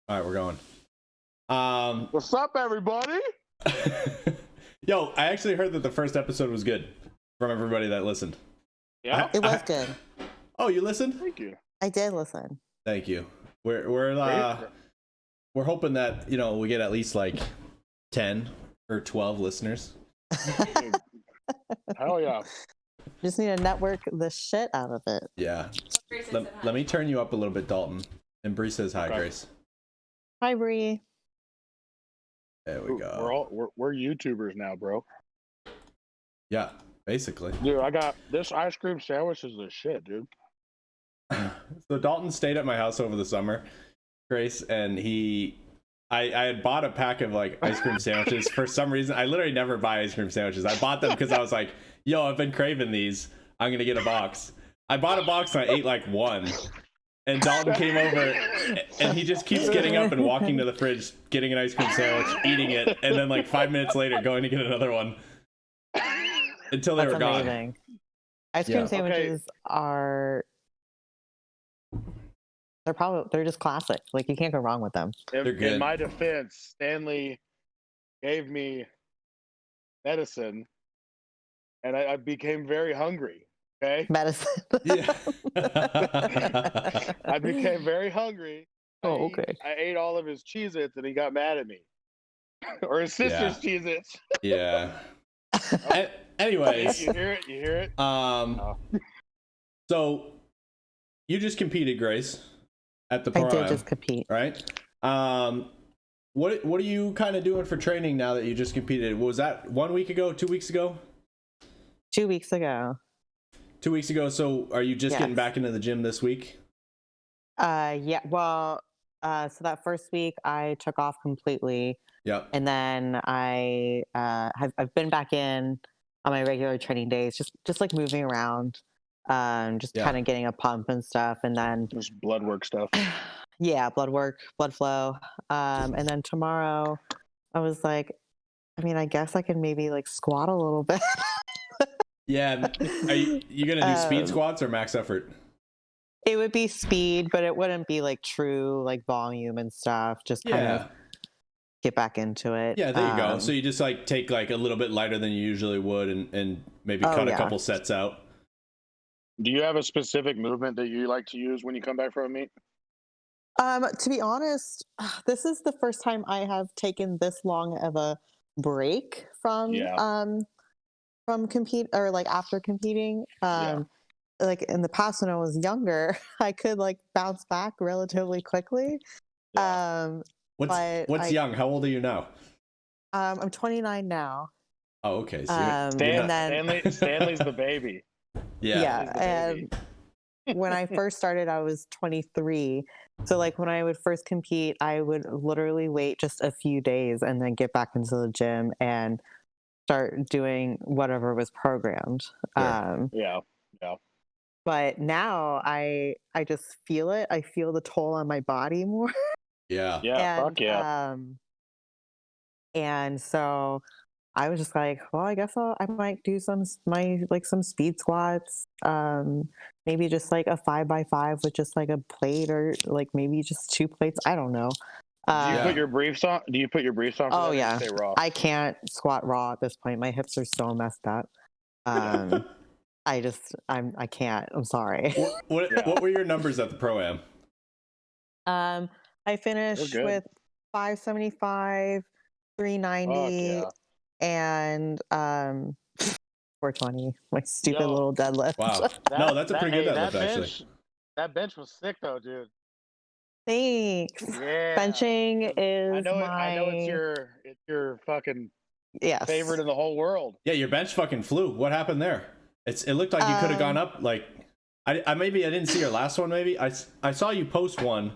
All right, we're going. What's up, everybody? Yo, I actually heard that the first episode was good from everybody that listened. Yeah, It was good. Oh, you listened? thank you. I did listen. Thank you. We're hoping that we get at least like 10 or 12 listeners. Hell yeah. Just need to network the shit out of it. Yeah. Let me turn you up a little bit, Dalton. And Bree says hi, Okay. Grace. Hi, Bree. There we go. We're YouTubers now, bro. Yeah, basically. Dude, I got this ice cream sandwich is the shit, dude. So Dalton stayed at my house over the summer, Grace, and I had bought a pack of like ice cream sandwiches for some reason. I literally never buy ice cream sandwiches. I bought them because I was like, yo, I've been craving these. I'm gonna get a box. I bought a box and I ate like one. And Dalton came over and he just keeps getting up and walking to the fridge, getting an ice cream sandwich, eating it, and then like 5 minutes later going to get another one until they were gone. Amazing. Ice cream sandwiches are they're just classic. Like you can't go wrong with them. They're good. In my defense, Stanley gave me medicine and I became very hungry. Okay. Medicine. Yeah. I became very hungry. Oh, okay. I ate all of his Cheez-Its and he got mad at me. Or his sister's Cheez-Its. Yeah. Anyways. You hear it? You hear it? So you just competed, Grace, at the I Pro-Am, did just compete. right? What are you kind of doing for training now that you just competed? Was that 1 week ago, 2 weeks ago? 2 weeks ago. 2 weeks ago. So are you just getting back into the gym this week? Yeah. Well, so that first week I took off completely. Yep. And then I've been back in on my regular training days, just like moving around, just kind of getting a pump and stuff. And then Just blood work stuff. Yeah, blood work, blood flow. And then tomorrow I was like, I mean, I guess I can maybe like squat a little bit. Yeah. Are you gonna do speed squats or max effort? It would be speed, but it wouldn't be like true like volume and stuff. Just kind of get back into it. Yeah, there you go. So you just like take like a little bit lighter than you usually would and maybe cut a couple sets out. Do you have a specific movement that you like to use when you come back from a meet? To be honest, this is the first time I have taken this long of a break from compete or like after competing. Like in the past when I was younger, I could like bounce back relatively quickly. What's young? How old are you now? I'm 29 now. Oh, okay. So Stanley's the baby. Yeah. And when I first started, I was 23. So like when I would first compete, I would literally wait just a few days and then get back into the gym and start doing whatever was programmed. Yeah. But now I just feel it. I feel the toll on my body more. Yeah. Fuck yeah. And so I was just like, well, I guess I might do some speed squats. Maybe just like a 5x5 with just like a plate or like maybe just 2 plates. I don't know. Do you put your briefs on? Oh yeah. I can't squat raw at this point. My hips are so messed up. I can't. I'm sorry. What were your numbers at the Pro-Am? I finished with 575, 390, and 420. My stupid little deadlift. Wow. No, that's a pretty good deadlift actually. That bench was sick though, dude. Thanks. Yeah. Benching is I know it's your fucking favorite in the whole world. Yeah, your bench fucking flew. What happened there? It looked like you could have gone up like I didn't see your last one maybe. I saw you post one.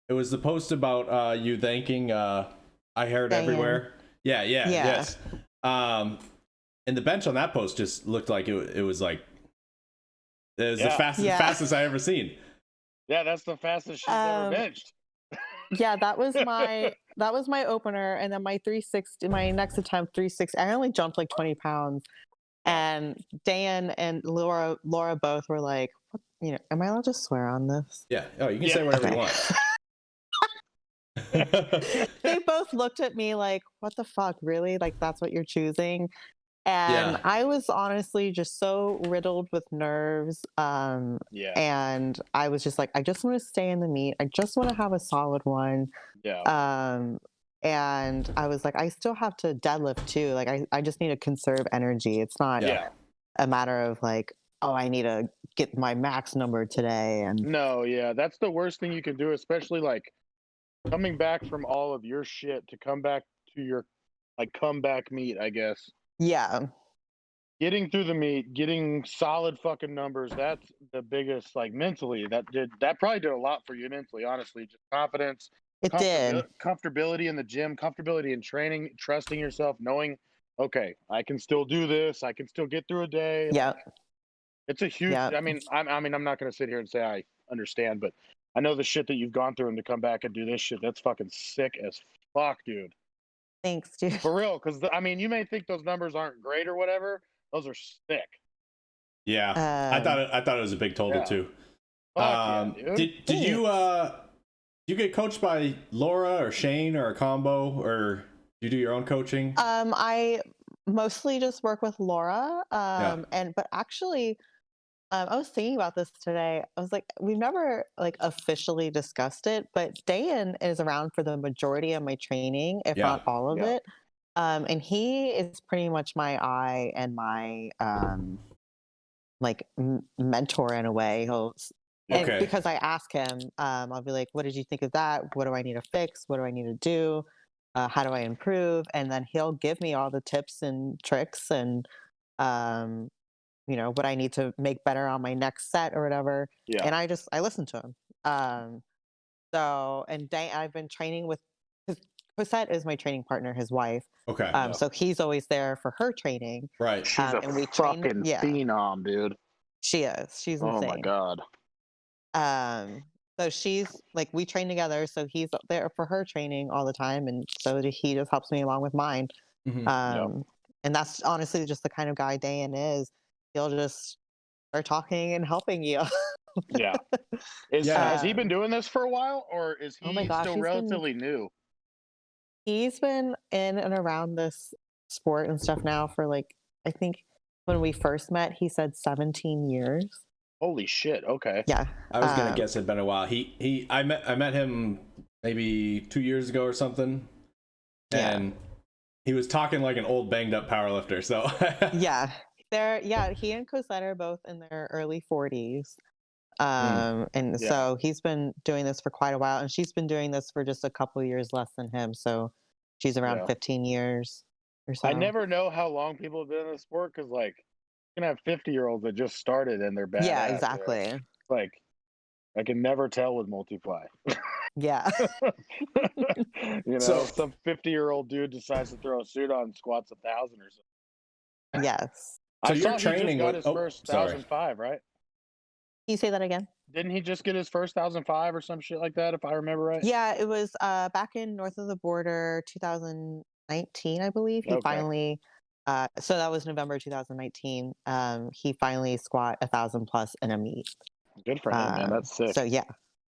It was the post about you thanking I heard everywhere. Yeah. Yes. And the bench on that post just looked like it was like it was the fastest I ever seen. Yeah, that's the fastest she's ever benched. Yeah, that was my opener, and then my 360, my next attempt 360. I only jumped like 20 pounds, and Dan and Laura both were like, am I allowed to swear on this? Yeah. Oh, you can say whatever you want. They both looked at me like, what the fuck, really? Like, that's what you're choosing? And Yeah. I was honestly just so riddled with nerves. Yeah. And I was just like, I just want to stay in the meet. I just want to have a solid one. Yeah. And I was like, I still have to deadlift too. Like, I just need to conserve energy. It's not Yeah. a matter of like, oh, I need to get my max number today. And No, yeah, that's the worst thing you can do, especially like coming back from all of your shit to come back to your like comeback meet, I guess. yeah, Getting through the meet, getting solid fucking numbers, that's the biggest like mentally. That probably did a lot for you mentally, honestly. Just confidence, it did. comfortability in the gym, comfortability in training, trusting yourself, knowing, okay, I can still do this, I can still get through a day. Yeah. Like, it's a huge. Yeah. I mean, I'm not gonna sit here and say I understand, but I know the shit that you've gone through, and to come back and do this shit, that's fucking sick as fuck, dude. Thanks, dude. For real, because I mean, you may think those numbers aren't great or whatever. Those are sick. Yeah. I thought it was a big total yeah. too. Fuck yeah, dude. Did you get coached by Laura or Shane or a combo, or you do your own coaching? I mostly just work with Laura. But actually, I was thinking about this today. I was like, we've never like officially discussed it, but Dan is around for the majority of my training, if not all of it. And he is pretty much my eye and my mentor in a way. And because I ask him, I'll be like, what did you think of that? What do I need to fix? What do I need to do? How do I improve? And then he'll give me all the tips and tricks and what I need to make better on my next set or whatever. Yeah. And I listen to him. And I've been training with Cosette is my training partner, his wife. Okay. So he's always there for her training. Right. She's a fucking phenom, dude. She is. She's insane. Oh my god. So she's like, we train together. So he's there for her training all the time, and so he just helps me along with mine. Mm-hmm. And that's honestly just the kind of guy Dan is. He'll just start talking and helping you. Yeah. Has he been doing this for a while, or is he still relatively new? He's been in and around this sport and stuff now for like, I think when we first met, he said 17 years. Holy shit. Okay. Yeah. I was gonna guess it'd been a while. I met him maybe 2 years ago or something. And he was talking like an old banged up powerlifter. So yeah. He and Cosette are both in their early 40s. So he's been doing this for quite a while, and she's been doing this for just a couple years less than him. So she's around 15 years or so. I never know how long people have been in the sport, because like you can have 50-year-olds that just started and they're bad. Yeah, exactly. Like I can never tell with multiply. Yeah. Some 50-year-old dude decides to throw a suit on, squats 1,000 or something. Yes. So you're training he just got his first 1,005, right? Can you say that again? Didn't he just get his first 1,005 or some shit like that, if I remember right? Yeah, it was back in north of the border, 2019, I believe. He finally, so that was November 2019. He finally squat 1,000 plus in a meet. Good for him, man. That's sick. So yeah,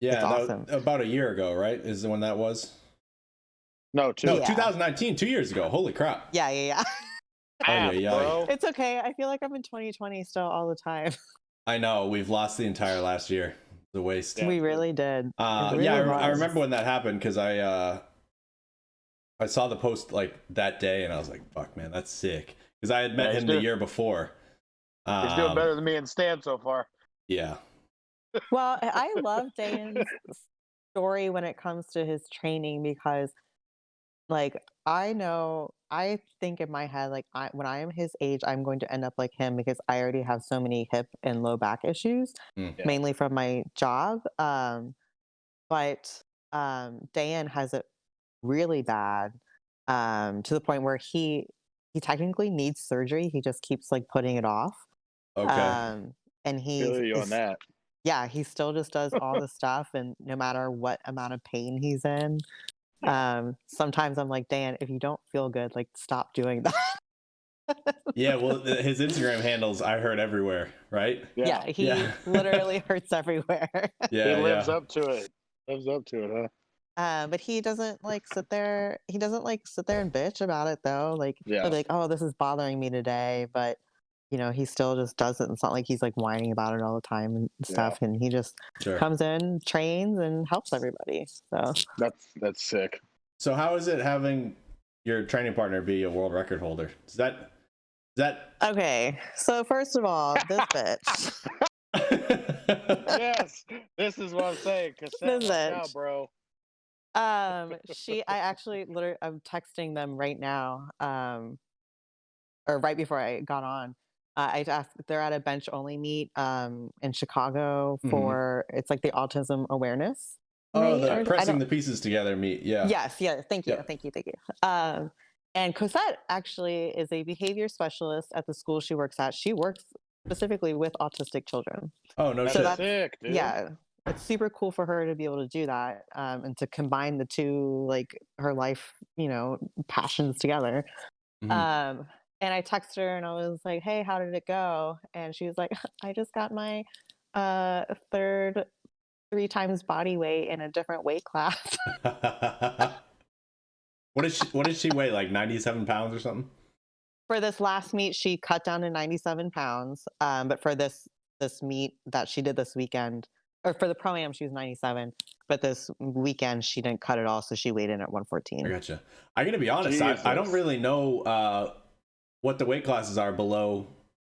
it's awesome. About a year ago, right? Is when that was? No, 2019, 2 years ago. Holy crap. Yeah. Bro. It's okay. I feel like I'm in 2020 still all the time. I know, we've lost the entire last year. The waste. We really did. I remember when that happened, because I saw the post like that day, and I was like, "Fuck, man, that's sick." Because I had met him the year before. He's doing better than me and Stan so far. Yeah. Well, I love Dan's story when it comes to his training, because, like, I think in my head, like, when I am his age, I'm going to end up like him, because I already have so many hip and low back issues, mainly from my job. But Dan has it really bad, to the point where he technically needs surgery. He just keeps like putting it off. Okay. And Feel you on that. Yeah, he still just does all the stuff, and no matter what amount of pain he's in. Sometimes I'm like, Dan, if you don't feel good, like, stop doing that. Yeah, well, his Instagram handles I hurt everywhere, right? Yeah, he literally hurts everywhere. Yeah, he lives up to it. Lives up to it, huh? But he doesn't like sit there. He doesn't like sit there and bitch about it though. Like Yeah. he'll be like, "Oh, this is bothering me today," but he still just does it. It's not like he's like whining about it all the time and stuff. And he just Sure. comes in, trains, and helps everybody. So That's sick. So how is it having your training partner be a world record holder? Is that okay? So first of all, this bitch. Yes, this is what I'm saying. Cassette, This watch out, bitch. bro. I actually literally, I'm texting them right now. Or right before I got on. I asked, they're at a bench only meet in Chicago for it's like the autism awareness. Oh, meet, the or, pressing the pieces together meet. Yeah. Yes, yeah. Thank you, Yep. thank you. And Cosette actually is a behavior specialist at the school she works at. She works specifically with autistic children. Oh, no That's shit. sick, dude. Yeah, it's super cool for her to be able to do that and to combine the two, like her life, passions together. And I texted her and I was like, "Hey, how did it go?" And she was like, "I just got my third 3 times body weight in a different weight class." What did she weigh? Like 97 pounds or something? For this last meet, she cut down to 97 pounds. But for this meet that she did this weekend, or for the pro-am, she was 97. But this weekend, she didn't cut at all, so she weighed in at 114. I gotcha. I'm gonna be honest. I don't really know what the weight classes are below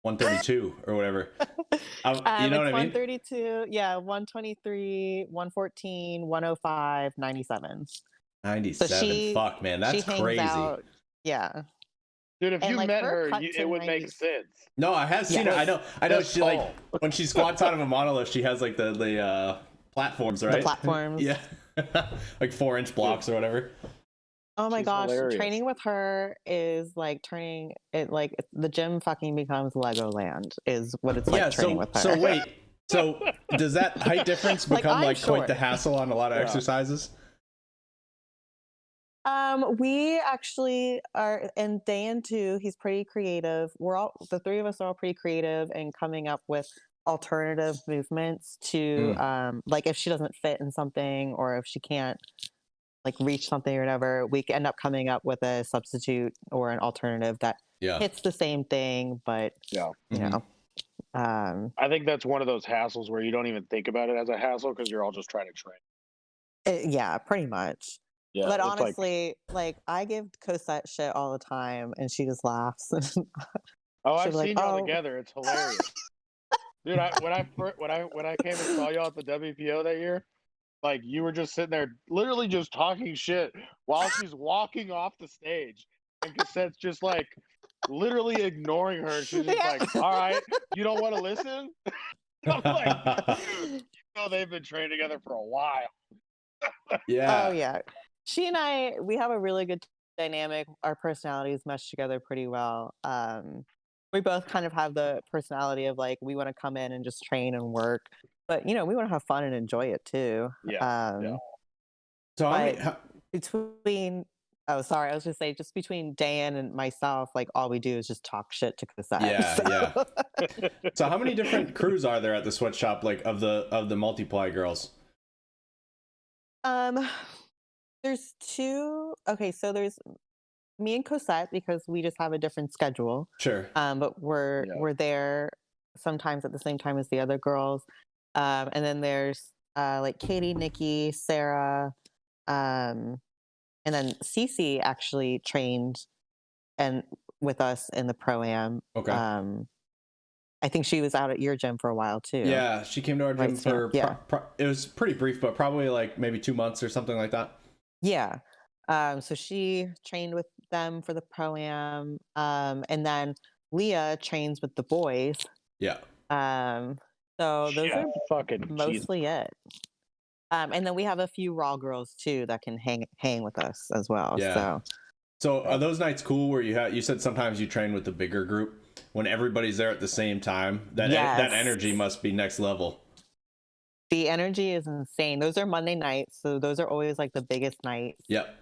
132 or whatever. You know what I mean? 132, yeah, 123, 114, 105, 97. 97. Fuck, man, that's crazy. Out, yeah. Dude, if and you like met her, cut it would 90... make sense. No, I have seen her. I know. She like when she squats out of a monolith, she has like the platforms, right? The platforms. Yeah, like 4-inch blocks or whatever. Oh my gosh, hilarious. training with her is like turning it, like the gym fucking becomes Legoland is what it's like training with her. So wait, so does that height difference become like quite the hassle on a lot of exercises? We actually are, and Dan too, he's pretty creative. The three of us are all pretty creative and coming up with alternative movements to like if she doesn't fit in something or if she can't like reach something or whatever, we end up coming up with a substitute or an alternative that hits the same thing, but you know. I think that's one of those hassles where you don't even think about it as a hassle because you're all just trying to train. Yeah, pretty much. Yeah, but honestly, like I give Cosette shit all the time, and she just laughs. I've seen y'all together. It's hilarious, dude. When I came and saw y'all at the WPO that year, like you were just sitting there, literally just talking shit while she's walking off the stage, and Cosette's just like literally ignoring her. She's just like, "All right, you don't want to listen." I'm like, dude, they've been training together for a while. Yeah. Oh yeah. She and I, we have a really good dynamic. Our personalities mesh together pretty well. We both kind of have the personality of like, we want to come in and just train and work, but we want to have fun and enjoy it too. So between, I was just saying, just between Dan and myself, like all we do is just talk shit to Cosette. Yeah. So how many different crews are there at the sweatshop, like of the multiply girls? There's 2. Okay, so there's me and Cosette because we just have a different schedule. Sure. But we're there sometimes at the same time as the other girls. And then there's like Katie, Nikki, Sarah, and then Cece actually trained and with us in the pro-am. Okay. I think she was out at your gym for a while too. Yeah, she came to our gym for it was pretty brief, but probably like maybe 2 months or something like that. Yeah. So she trained with them for the pro-am. And then Leah trains with the boys. Yeah. So those are fucking mostly it. And then we have a few raw girls too that can hang with us as well. Yeah. So are those nights cool where you said sometimes you train with the bigger group when everybody's there at the same time? That energy must be next level. The energy is insane. Those are Monday nights, so those are always like the biggest nights. Yep.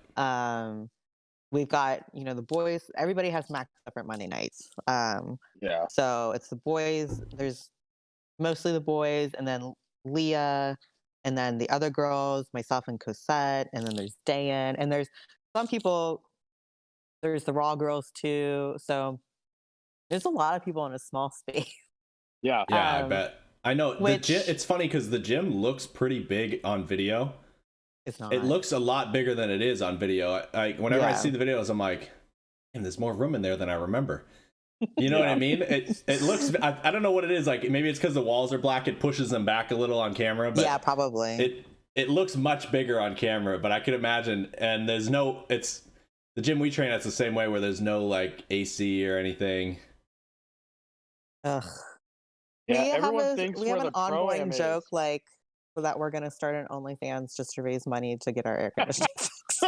We've got, the boys, everybody has max separate Monday nights. So it's the boys, there's mostly the boys, and then Leah and then the other girls, myself and Cosette, and then there's Dayan, and there's some people. There's the raw girls too. So there's a lot of people in a small space. Yeah, I bet. I know the gym. Which- It's funny because the gym looks pretty big on video. It's not. It looks a lot bigger than it is on video. Whenever I see the videos, I'm like, "Man, there's more room in there than I remember." You know what I mean? It looks. I don't know what it is. Like maybe it's because the walls are black. It pushes them back a little on camera. But yeah, probably. It looks much bigger on camera. But I could imagine. And there's no. It's the gym we train at. It's the same way where there's no like AC or anything. Ugh. yeah. we Everyone have thinks we have where an the ongoing Pro-Am joke is. like that we're gonna start an OnlyFans just to raise money to get our air conditioning fixed.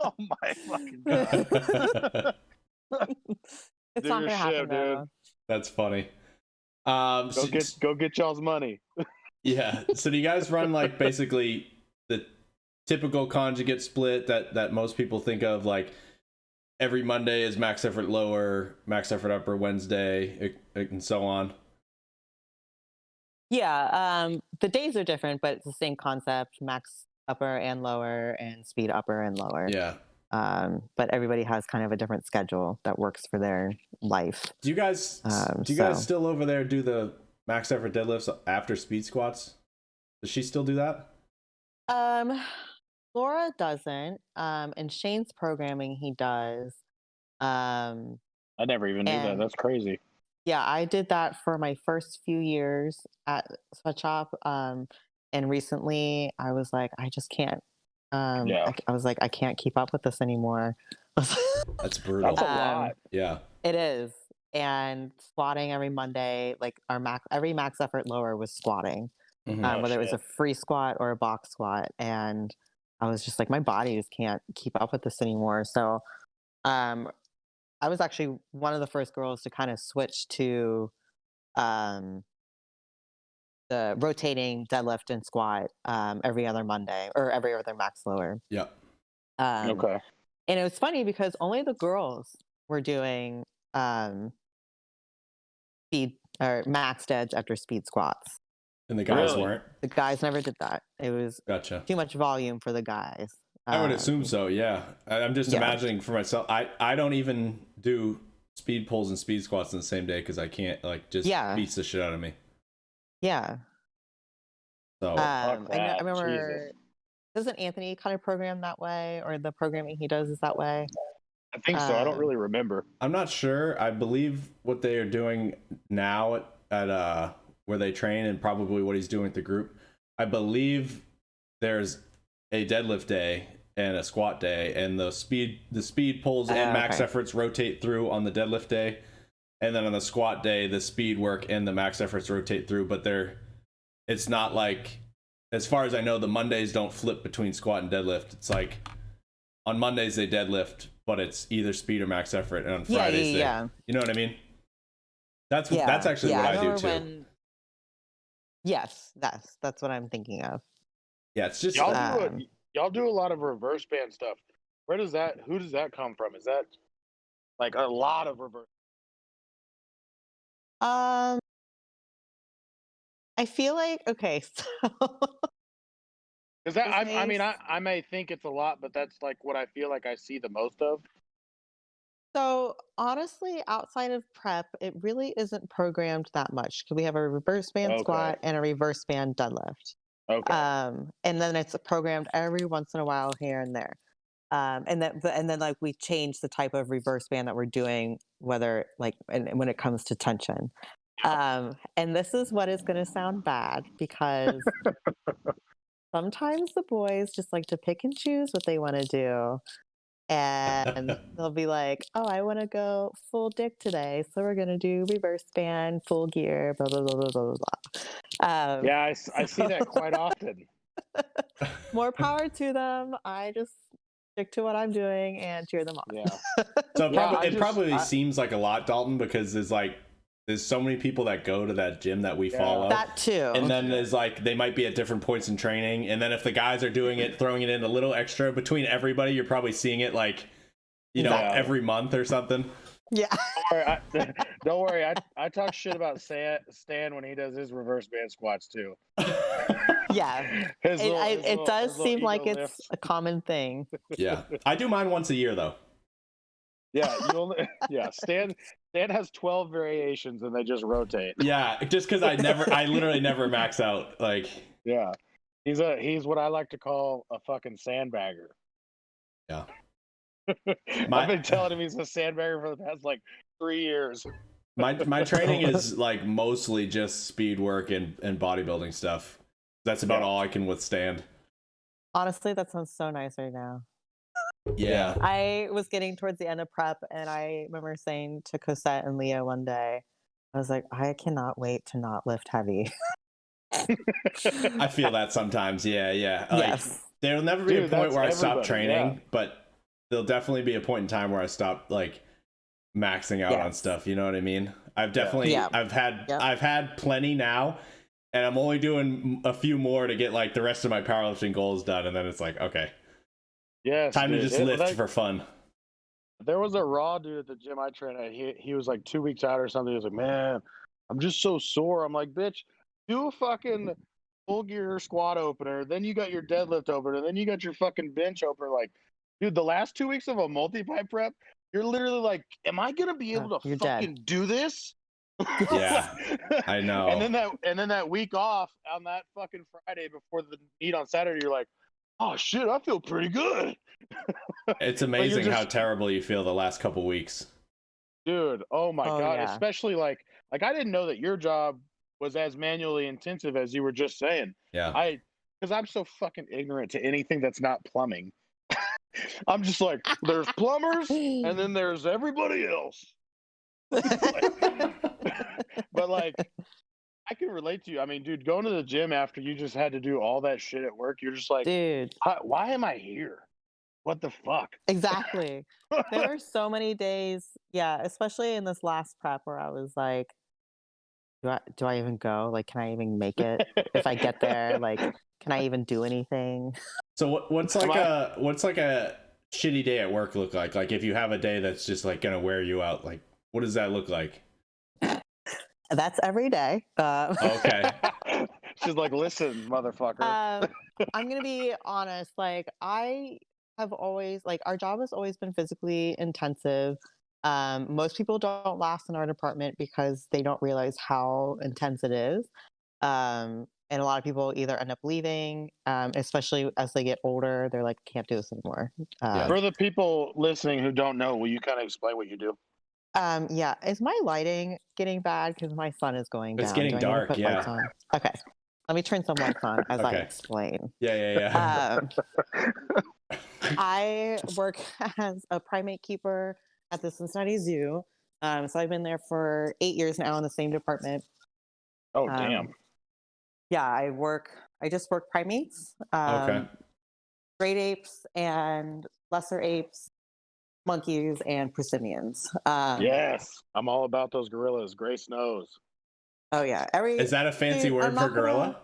Oh my fucking god! It's Do not your gonna shit, happen dude. though. That's funny. Go get y'all's money. Yeah. So do you guys run like basically the typical conjugate split that most people think of, like every Monday is max effort lower, max effort upper Wednesday, and so on? Yeah, the days are different, but it's the same concept: max upper and lower, and speed upper and lower. Yeah. But everybody has kind of a different schedule that works for their life. Do you guys still over there do the max effort deadlifts after speed squats? Does she still do that? Laura doesn't. In Shane's programming, he does. I never even knew that. That's crazy. Yeah, I did that for my first few years at Sweatshop. And recently I was like, I just can't. I was like, I can't keep up with this anymore. That's brutal. That's a lot. Yeah. It is. And squatting every Monday, like every max effort lower was squatting, whether it was a free squat or a box squat. And I was just like, my body just can't keep up with this anymore. So, I was actually one of the first girls to kind of switch to the rotating deadlift and squat every other Monday or every other max lower. Yeah. Okay. And it was funny because only the girls were doing speed or max deads after speed squats. And the guys weren't? The guys never did that. It was too much volume for the guys. I would assume so, yeah. I'm just imagining for myself. I don't even do speed pulls and speed squats in the same day because I can't, like, just beats the shit out of me. Yeah. So I remember, doesn't Anthony kind of program that way, or the programming he does is that way? I think so. I don't really remember. I'm not sure. I believe what they are doing now at where they train, and probably what he's doing with the group. I believe there's a deadlift day and a squat day, and the speed pulls and max efforts rotate through on the deadlift day, and then on the squat day the speed work and the max efforts rotate through. But it's not like, as far as I know, the Mondays don't flip between squat and deadlift. It's like on Mondays they deadlift, but it's either speed or max effort, and on Fridays you know what I mean? That's actually what I do too. Yes, that's what I'm thinking of. Yeah, it's just y'all do a lot of reverse band stuff. Who does that come from? Is that like a lot of reverse? I feel like, okay, so because I may think it's a lot, but that's like what I feel like I see the most of. So honestly, outside of prep, it really isn't programmed that much. We have a reverse band squat and a reverse band deadlift. Okay. And then it's programmed every once in a while here and there. And then like we change the type of reverse band that we're doing, whether like and when it comes to tension. And this is what is going to sound bad because sometimes the boys just like to pick and choose what they want to do. And they'll be like, oh, I want to go full dick today, so we're going to do reverse band, full gear, blah, blah, blah, blah, blah, blah. Yeah, I see that quite often. More power to them. I just stick to what I'm doing and cheer them on. Yeah. So it probably seems like a lot, Dalton, because there's so many people that go to that gym that we follow. That too. And then there's like, they might be at different points in training. And then if the guys are doing it, throwing it in a little extra between everybody, you're probably seeing it like, every month or something. Yeah. Or Don't worry, I talk shit about Stan when he does his reverse band squats too. Yeah, it does seem like it's lifts. a common thing. Yeah, I do mine once a year though. Yeah, Stan has 12 variations and they just rotate. Yeah, just because I literally never max out. Like, yeah, he's what I like to call a fucking sandbagger. Yeah. I've been telling him he's a sandbagger for the past like 3 years. My training is like mostly just speed work and bodybuilding stuff. That's about all I can withstand. Honestly, that sounds so nice right now. Yeah. I was getting towards the end of prep, and I remember saying to Cosette and Leah one day, I was like, I cannot wait to not lift heavy. I feel that sometimes. Yeah. Like, yes. There'll never be a point where I stop training, but there'll definitely be a point in time where I stop like maxing out on stuff. You know what I mean? I've definitely, I've had plenty now, and I'm only doing a few more to get like the rest of my powerlifting goals done. And then it's like, okay. Yes, time to just lift for fun. There was a raw dude at the gym I trained at. He was like 2 weeks out or something. He was like, man, I'm just so sore. I'm like, bitch, do a fucking full gear squat opener. Then you got your deadlift opener. Then you got your fucking bench opener. Like, dude, the last 2 weeks of a multi-pipe prep, you're literally like, am I going to be able to fucking do this? Yeah, I know. And then that week off on that fucking Friday before the meet on Saturday, you're like, oh shit, I feel pretty good. It's amazing how terrible you feel the last couple weeks. Dude, oh my God. Yeah. Especially like I didn't know that your job was as manually intensive as you were just saying. Yeah. Because I'm so fucking ignorant to anything that's not plumbing. I'm just like, there's plumbers and then there's everybody else. But like, I can relate to you. I mean, dude, going to the gym after you just had to do all that shit at work, you're just like, dude, why am I here? What the fuck? Exactly. There were so many days, especially in this last prep where I was like, do I even go? Like, can I even make it? If I get there, like, can I even do anything? So what's like a shitty day at work look like? Like if you have a day that's just like gonna wear you out, like what does that look like? That's every day. Okay. She's like, listen, motherfucker. I'm gonna be honest. Like I have always our job has always been physically intensive. Most people don't last in our department because they don't realize how intense it is. And a lot of people either end up leaving, especially as they get older. They're like, can't do this anymore. For the people listening who don't know, will you kind of explain what you do? Is my lighting getting bad? Because my sun is going down. It's getting dark, Okay. Let me turn some lights on as I explain. Yeah. I work as a primate keeper at the Cincinnati Zoo. So I've been there for 8 years now in the same department. Oh, damn. Yeah, I just work primates. Great apes and lesser apes, monkeys, and prosimians. Yes, I'm all about those gorillas. Grace knows. Oh, yeah. Is that a fancy word for gorilla?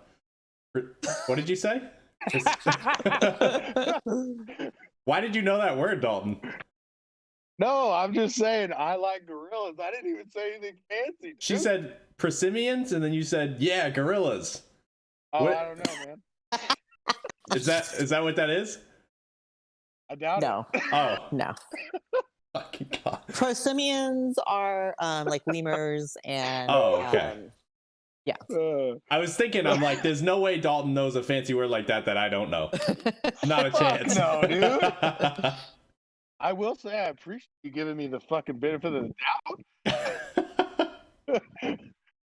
What did you say? Why did you know that word, Dalton? No, I'm just saying I like gorillas. I didn't even say anything fancy. Dude. She said prosimians, and then you said, yeah, gorillas. Oh, I don't know, man. Is that what that is? I doubt it. Oh. No. Fucking God. Prosimians are like lemurs and yeah. I was thinking, I'm like, there's no way Dalton knows a fancy word like that I don't know. Not a chance. No, dude. I will say I appreciate you giving me the fucking benefit of the doubt.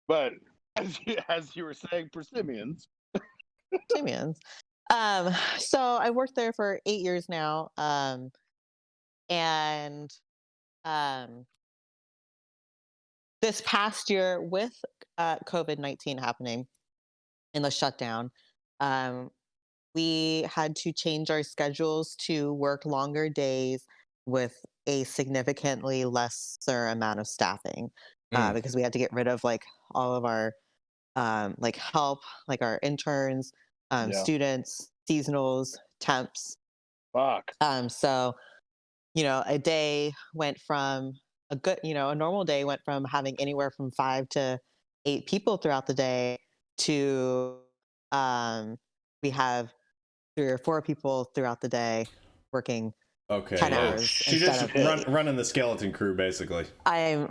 But as you were saying, prosimians. Prosimians. So I worked there for 8 years now. And this past year with COVID-19 happening in the shutdown, we had to change our schedules to work longer days with a significantly lesser amount of staffing because we had to get rid of like all of our help, like our interns, students, seasonals, temps. Fuck. So, a day went from a good, a normal day went from having anywhere from 5 to 8 people throughout the day to we have 3 or 4 people throughout the day working Okay, 10 yeah. hours She instead just of running the skeleton crew, basically.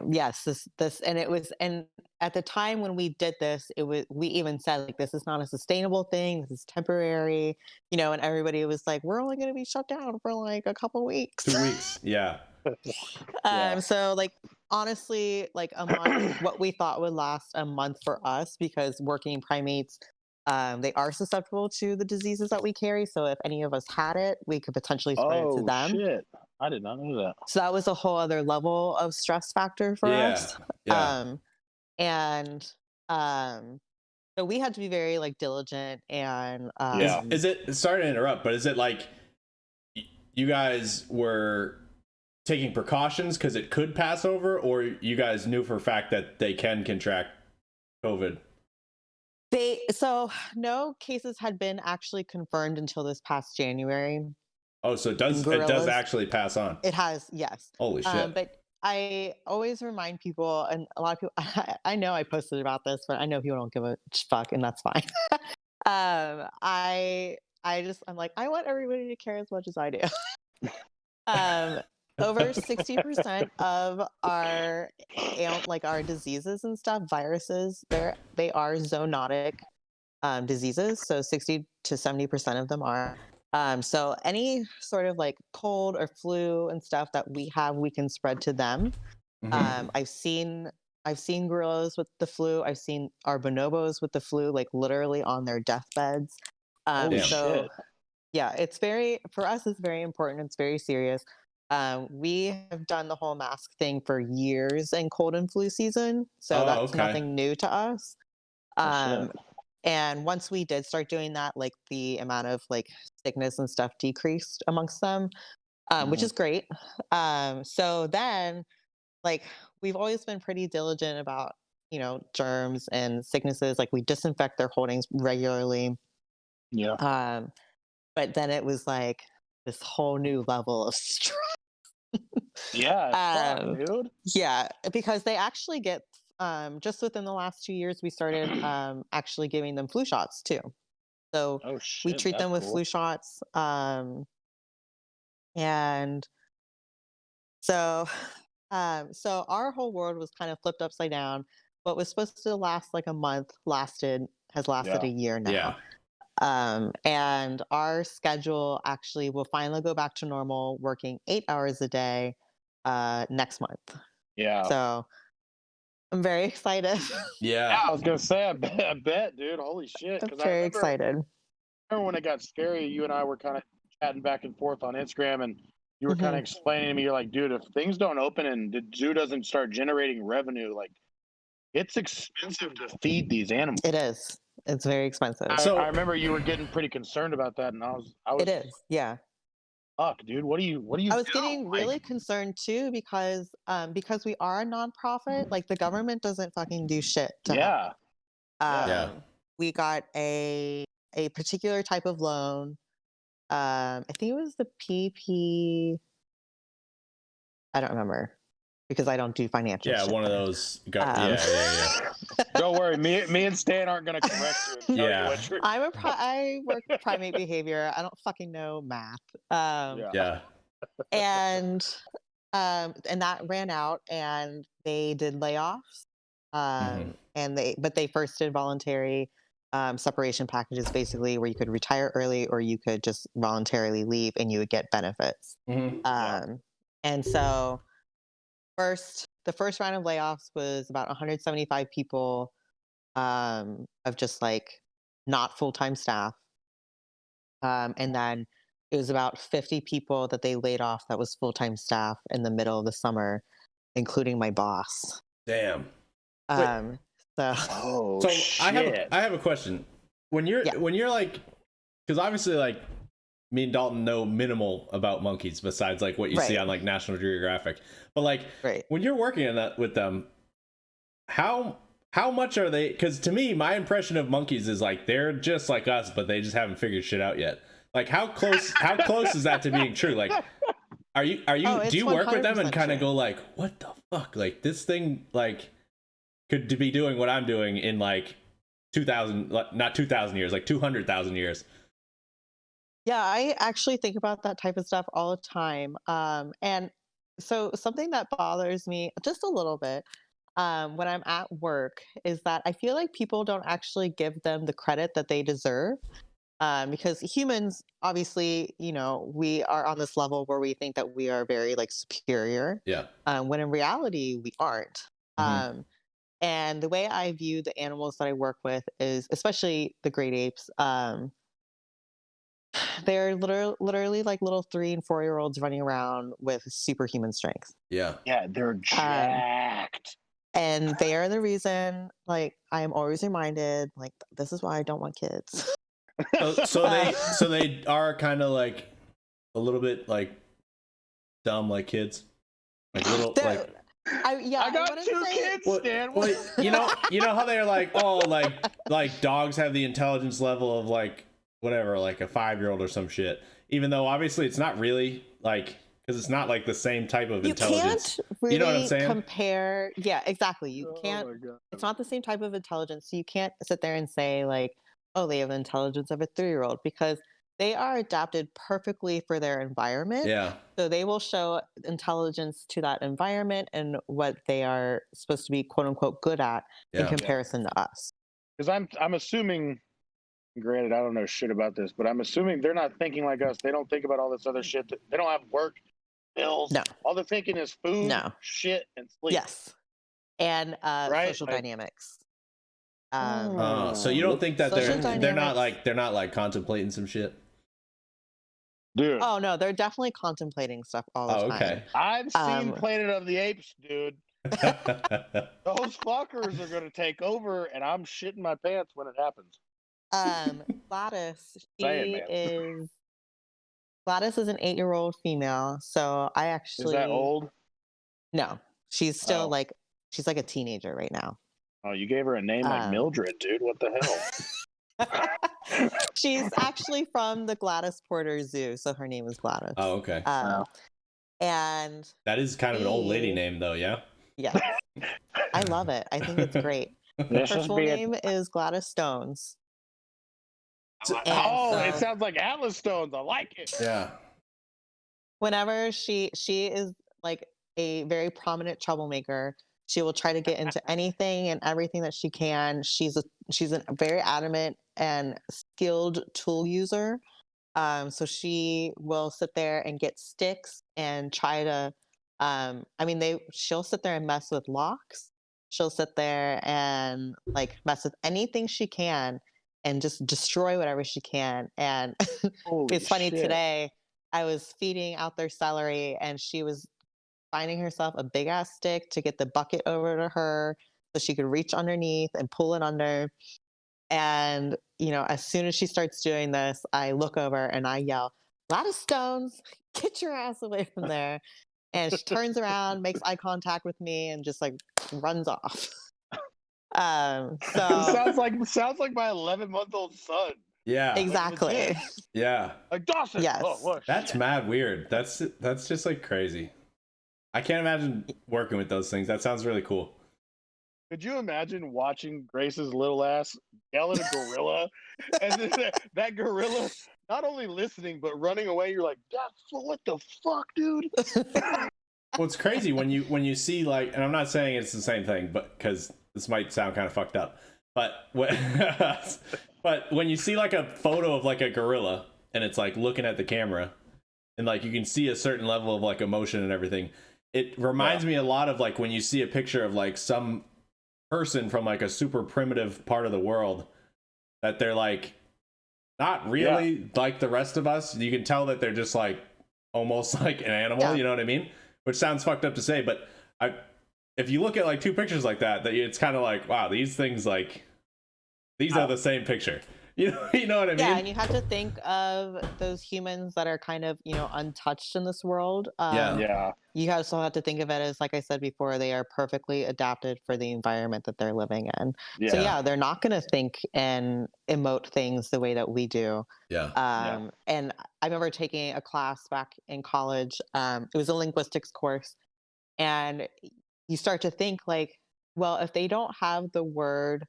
yes, this, and it was, and at the time when we did this, we even said like, this is not a sustainable thing. This is temporary, and everybody was like, we're only going to be shut down for like a couple weeks. 2 weeks, yeah. Yeah. So like, honestly, like a month, what we thought would last a month for us, because working primates, they are susceptible to the diseases that we carry. So if any of us had it, we could potentially spread it to Oh them. shit! I did not know that. So that was a whole other level of stress factor for us. Yeah. And so we had to be very like diligent and Is it, sorry to interrupt, but is it like you guys were taking precautions because it could pass over, or you guys knew for a fact that they can contract COVID? So no cases had been actually confirmed until this past January. Oh, so it does actually pass on. It has, yes. Holy shit. But I always remind people, and a lot of people, I know I posted about this, but I know people don't give a fuck, and that's fine. I'm like, I want everybody to care as much as I do. Over 60% of our our diseases and stuff, viruses, they are zoonotic diseases. So 60 to 70% of them are. So any sort of like cold or flu and stuff that we have, we can spread to them. Mhm. I've seen gorillas with the flu. I've seen our bonobos with the flu, like literally on their deathbeds. Holy So shit! yeah, for us, it's very important. It's very serious. We have done the whole mask thing for years in cold and flu season, so that's okay. nothing new to us. Oh, And once we did start doing that, like the amount of like sickness and stuff decreased amongst them, which is great. So then, like, we've always been pretty diligent about germs and sicknesses. Like we disinfect their holdings regularly. Yeah. But then it was like this whole new level of stress. Yeah. Fuck, dude. Yeah, because they actually get just within the last 2 years, we started actually giving them flu shots too. So Oh we shit! treat them with That's flu cool. shots, and so so our whole world was kind of flipped upside down. What was supposed to last like a month has lasted Yeah. a year now. Yeah. And our schedule actually will finally go back to normal, working 8 hours a day next month. Yeah. So I'm very excited. Yeah. I was gonna say, I bet, dude. Holy shit! I'm Because I very excited. remember when it got scary. You and I were kind of chatting back and forth on Instagram, and you were kind of explaining to me, you're like, dude, if things don't open and the zoo doesn't start generating revenue, like it's expensive to feed these animals. It is. It's very expensive. I remember you were getting pretty concerned about that, and I was. It is. Yeah. Fuck, dude. What do you? I was getting really concerned too because we are a nonprofit. Like the government doesn't fucking do shit to help. Yeah. We got a particular type of loan. I think it was the PP. I don't remember because I don't do financial shit. One of those. Yeah. Don't worry, me and Stan aren't gonna correct you. I work primate behavior. I don't fucking know math. And that ran out, and they did layoffs. But they first did voluntary separation packages, basically where you could retire early or you could just voluntarily leave and you would get benefits. And so the first round of layoffs was about 175 people of just like not full-time staff. And then it was about 50 people that they laid off that was full-time staff in the middle of the summer, including my boss. Damn. So shit. I have a question. When you're like, because obviously like me and Dalton know minimal about monkeys besides like what you see on like National Geographic, but like when you're working on that with them, how much are they? Because to me, my impression of monkeys is like they're just like us, but they just haven't figured shit out yet. Like how close is that to being true? Like, do you work with them and kind of go like, what the fuck, like this thing like could be doing what I'm doing in like 2000, not 2000 years, like 200,000 years. Yeah, I actually think about that type of stuff all the time. And so something that bothers me just a little bit when I'm at work is that I feel like people don't actually give them the credit that they deserve. Because humans, obviously, we are on this level where we think that we are very like superior. Yeah. When in reality, we aren't. Mm-hmm. And the way I view the animals that I work with is, especially the great apes, they're literally like little 3 and 4 year olds running around with superhuman strength. Yeah. Yeah, they're jacked. And they are the reason, like, I am always reminded, like, this is why I don't want kids. So they are kind of like a little bit like dumb, like kids, like little like. I got 2 kids, Stan. Well, you know how they're like, oh, like dogs have the intelligence level of like whatever, like a 5-year-old or some shit. Even though obviously it's not really like, because it's not like the same type of intelligence. You can't really you know what I'm saying? compare. Yeah, exactly. You can't. It's not the same type of intelligence. So you can't sit there and say like, oh, they have the intelligence of a 3-year-old, because they are adapted perfectly for their environment. Yeah. So they will show intelligence to that environment and what they are supposed to be, quote unquote, good at in comparison to us. Because I'm assuming, granted, I don't know shit about this, but I'm assuming they're not thinking like us. They don't think about all this other shit. They don't have work, bills. No. All they're thinking is food, shit, and sleep. Yes. And social dynamics. So you don't think that they're not like contemplating some shit? Dude. Oh no, they're definitely contemplating stuff all the time. Okay. I've seen Planet of the Apes, dude. Those fuckers are gonna take over, and I'm shitting my pants when it happens. Gladys, Gladys is an 8-year-old female. So I actually. Is that old? No, she's still she's like a teenager right now. Oh, you gave her a name like Mildred, dude. What the hell? She's actually from the Gladys Porter Zoo, so her name is Gladys. Oh, okay. And that is kind of an old lady name, though. Yeah. Yeah, I love it. I think it's great. Her full name is Gladys Stones. It sounds like Atlas Stones. I like it. Yeah. Whenever she is like a very prominent troublemaker, she will try to get into anything and everything that she can. She's a very adamant and skilled tool user. So she will sit there and get sticks and try to. She'll sit there and mess with locks. She'll sit there and like mess with anything she can and just destroy whatever she can. And it's funny, today I was feeding out their celery and she was finding herself a big ass stick to get the bucket over to her so she could reach underneath and pull it under. And, as soon as she starts doing this, I look over and I yell, Gladys Stones, get your ass away from there. And she turns around, makes eye contact with me, and just like runs off. So sounds like my 11-month-old son. Yeah, exactly. Yeah, like Dawson. Yes, that's mad weird. That's just like crazy. I can't imagine working with those things. That sounds really cool. Could you imagine watching Grace's little ass yell at a gorilla, and then that gorilla not only listening but running away? You're like, what the fuck, dude? Well, it's crazy when you see like, and I'm not saying it's the same thing, but because this might sound kind of fucked up, but when you see like a photo of like a gorilla and it's like looking at the camera, and like you can see a certain level of like emotion and everything, it reminds me a lot of like when you see a picture of like some person from like a super primitive part of the world that they're like not really like the rest of us. You can tell that they're just like almost like an animal, you know what I mean? Which sounds fucked up to say, but if you look at like 2 pictures like that it's kind of like, wow, these things like these are the same picture. You know what I mean? Yeah, and you have to think of those humans that are kind of, untouched in this world. You also have to think of it as, like I said before, they are perfectly adapted for the environment that they're living in. Yeah. So they're not going to think and emote things the way that we do. Yeah. And I remember taking a class back in college. It was a linguistics course, and you start to think like, well, if they don't have the word,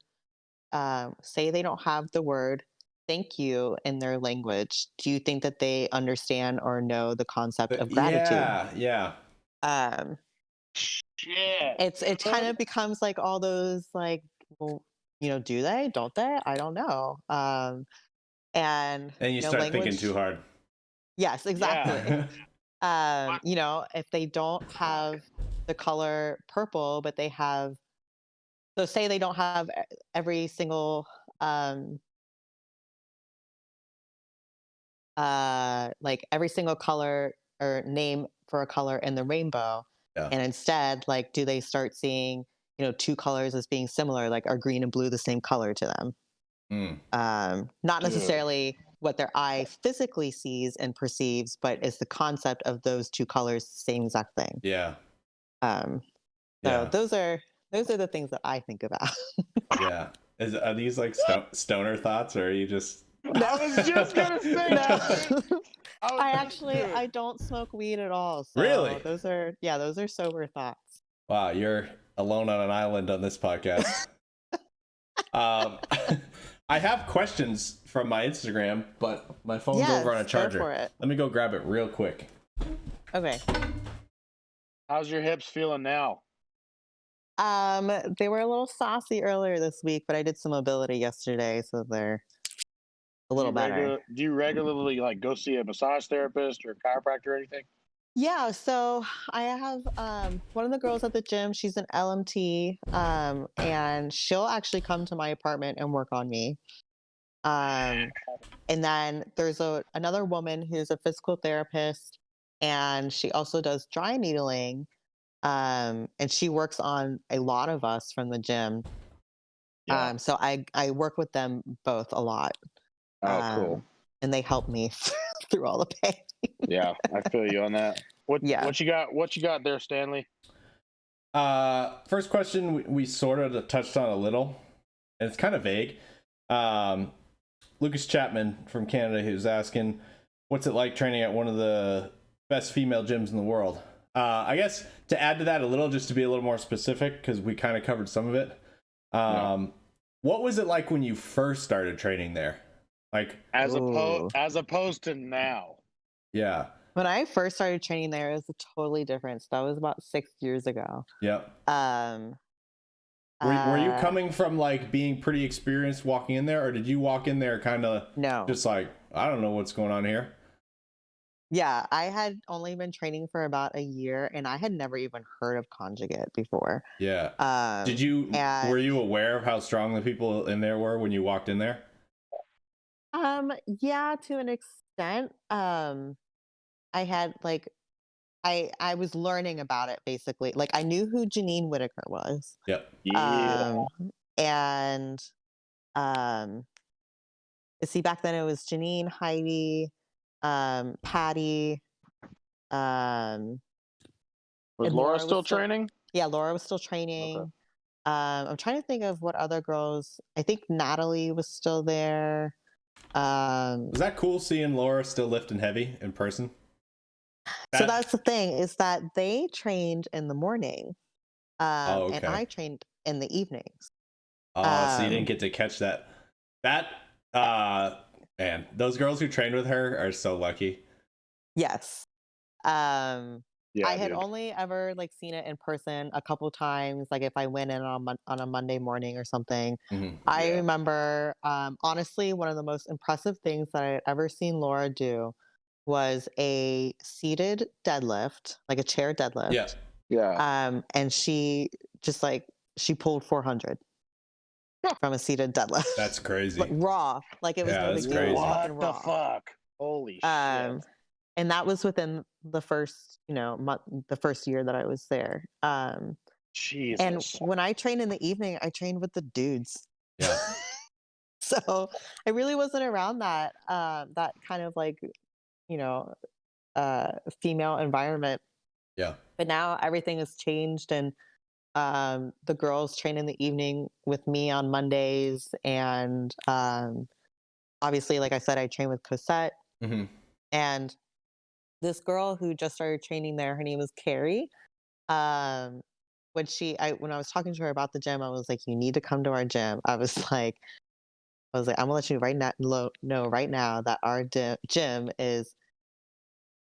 say they don't have the word thank you in their language, do you think that they understand or know the concept of gratitude? Yeah. Um, Shit. it kind of becomes like all those like, well, do they? Don't they? I don't know. And you start thinking too hard. Yes, exactly. Yeah. If they don't have the color purple, but they have, so say they don't have every single, like every single color or name for a color in the rainbow. Yeah. And instead, like, do they start seeing, two colors as being similar? Like, are green and blue the same color to them? Not necessarily what their eye physically sees and perceives, but is the concept of those two colors the same exact thing? Yeah. So those are the things that I think about. Yeah. Are these like stoner thoughts, or are you just? I was just gonna say that. I don't smoke weed at all. So really? Those are sober thoughts. Wow, you're alone on an island on this podcast. I have questions from my Instagram, but my phone's over on a charger. Go for it. Let me go grab it real quick. Okay. How's your hips feeling now? They were a little saucy earlier this week, but I did some mobility yesterday, so they're a little better. Do you regularly like go see a massage therapist or chiropractor or anything? Yeah, so I have one of the girls at the gym. She's an LMT, and she'll actually come to my apartment and work on me. And then there's another woman who's a physical therapist, and she also does dry needling, and she works on a lot of us from the gym. Yeah. So I work with them both a lot. Oh, cool. And they help me through all the pain. Yeah, I feel you on that. What you got? What you got there, Stanley? First question we sort of touched on a little, and it's kind of vague. Lucas Chapman from Canada, who's asking, what's it like training at one of the best female gyms in the world? I guess to add to that a little, just to be a little more specific, because we kind of covered some of it. What was it like when you first started training there? Like as opposed to now. Yeah. When I first started training there, it was totally different. So that was about 6 years ago. Yep. Were you coming from like being pretty experienced walking in there, or did you walk in there kind of just like, I don't know what's going on here? Yeah, I had only been training for about a year, and I had never even heard of conjugate before. Yeah. Were you aware of how strong the people in there were when you walked in there? Yeah, to an extent. I had like I was learning about it basically. Like I knew who Janine Whitaker was. Yep. Yeah. And see, back then it was Janine, Heidi, Patty. Was Laura still training? Yeah, Laura was still training. Okay. I'm trying to think of what other girls. I think Natalie was still there. Was that cool seeing Laura still lifting heavy in person? So that's the thing, is that they trained in the morning, and I trained in the evenings. So you didn't get to catch that. Man, those girls who trained with her are so lucky. Yes. I had only ever like seen it in person a couple times, like if I went in on a Monday morning or something. I remember, honestly, one of the most impressive things that I had ever seen Laura do was a seated deadlift, like a chair deadlift. Yeah. And she just she pulled 400 from a seated deadlift. That's crazy. Like, raw, like it was no big deal. What the fuck? Holy shit. And that was within the first, the first year that I was there. Jesus. And when I trained in the evening, I trained with the dudes. Yeah. So I really wasn't around that kind of like, female environment. Yeah. But now everything has changed, and the girls train in the evening with me on Mondays, and obviously, like I said, I train with Cosette. And this girl who just started training there, her name was Carrie, was when I was talking to her about the gym, I was like, you need to come to our gym. I'm gonna let you know right now that our gym is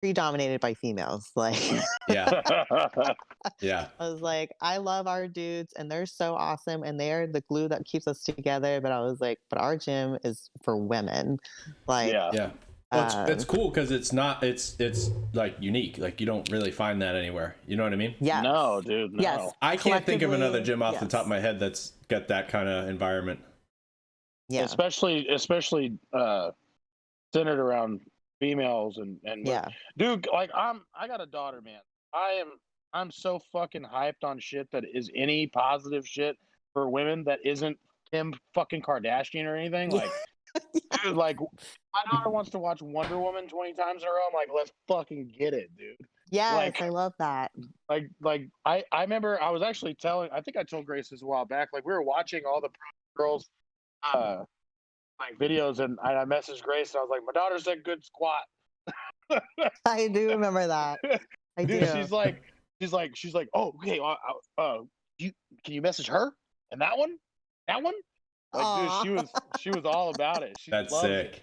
predominated by females. Like, Yeah. Yeah. I was like, I love our dudes and they're so awesome and they're the glue that keeps us together. But I was like, but our gym is for women. Like, yeah. Well, it's cool because it's like unique. Like you don't really find that anywhere. You know what I mean? yeah. No, dude, no. Yes. I can't think of another Collectively, gym off the top yes. of my head that's got that kind of environment. Yeah. Especially centered around females and Yeah. dude, like I got a daughter, man. I'm so fucking hyped on shit that is any positive shit for women that isn't Kim fucking Kardashian or anything. Like, dude, like my daughter wants to watch Wonder Woman 20 times in a row. I'm like, let's fucking get it, dude. Yes, Like, I love that. I remember I was actually I think I told Grace this a while back. Like we were watching all the pro girls like videos, and I messaged Grace and I was like, my daughter said good squat. I do remember that. I Dude, do. she's like, oh, okay. Can you message her and that one? Like, Aww. dude, she was all about it. She That's loves sick. it.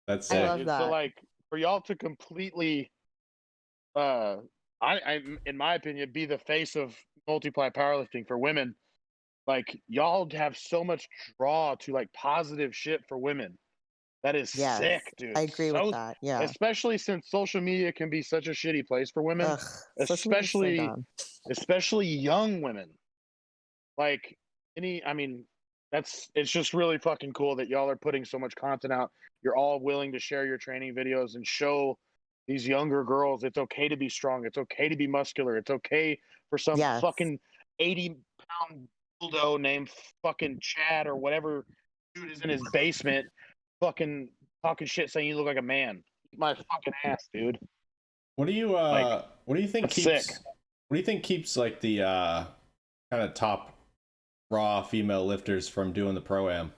That's I sick. love that. So like for y'all to completely, I in my opinion, be the face of multiply powerlifting for women. Like y'all have so much draw to like positive shit for women. That is Yes, sick, dude. I agree with that. Yeah. Especially since social media can be such a shitty place for women, Ugh, social media's so dumb. especially young women. Like I mean, it's just really fucking cool that y'all are putting so much content out. You're all willing to share your training videos and show these younger girls it's okay to be strong. It's okay to be muscular. It's okay for some Yes. fucking 80-pound dildo named fucking Chad or whatever dude is in his basement fucking talking shit saying you look like a man. Eat my fucking ass, dude. What do you Like, what do you think that's keeps sick. what do you think keeps like the kind of top raw female lifters from doing the pro-am?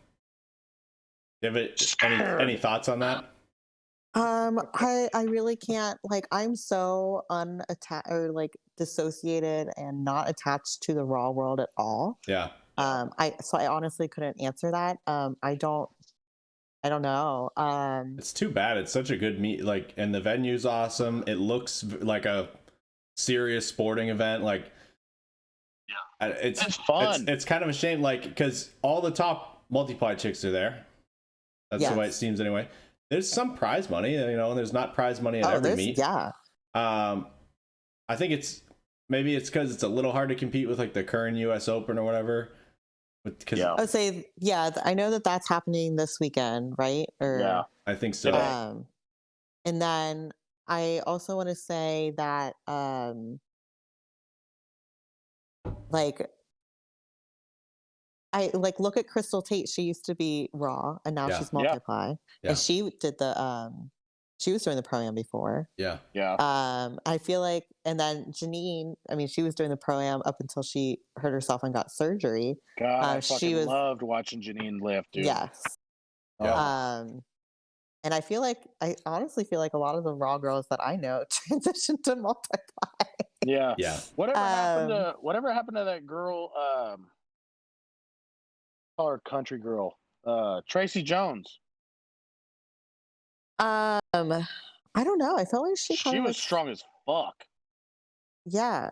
Do you have any thoughts on that? I really can't, like, I'm so unattached or like dissociated and not attached to the raw world at all. Yeah. I honestly couldn't answer that. I don't know. It's too bad. It's such a good meet, like, and the venue's awesome. It looks like a serious sporting event. Like, yeah, it's fun. It's kind of a shame, like, because all the top multiply chicks are there. That's the way it seems anyway. There's some prize money, you know, and there's not prize money at every meet. Yeah. I think maybe it's because it's a little hard to compete with like the current US Open or whatever. I would say, I know that that's happening this weekend, right? Or, yeah, I think so. And then I also want to say that, like, I like look at Crystal Tate. She used to be Raw, and now she's Multiply, and she did she was doing the pro-am before. Yeah. I feel like, and then Janine, I mean, she was doing the pro-am up until she hurt herself and got surgery. God, I fucking loved watching Janine lift, dude. Yes. Yeah. And I honestly feel like a lot of the Raw girls that I know transitioned to Multiply. Yeah. Whatever happened to that girl? Call her country girl. Tracy Jones. I don't know. I felt like she was strong as fuck. Yeah.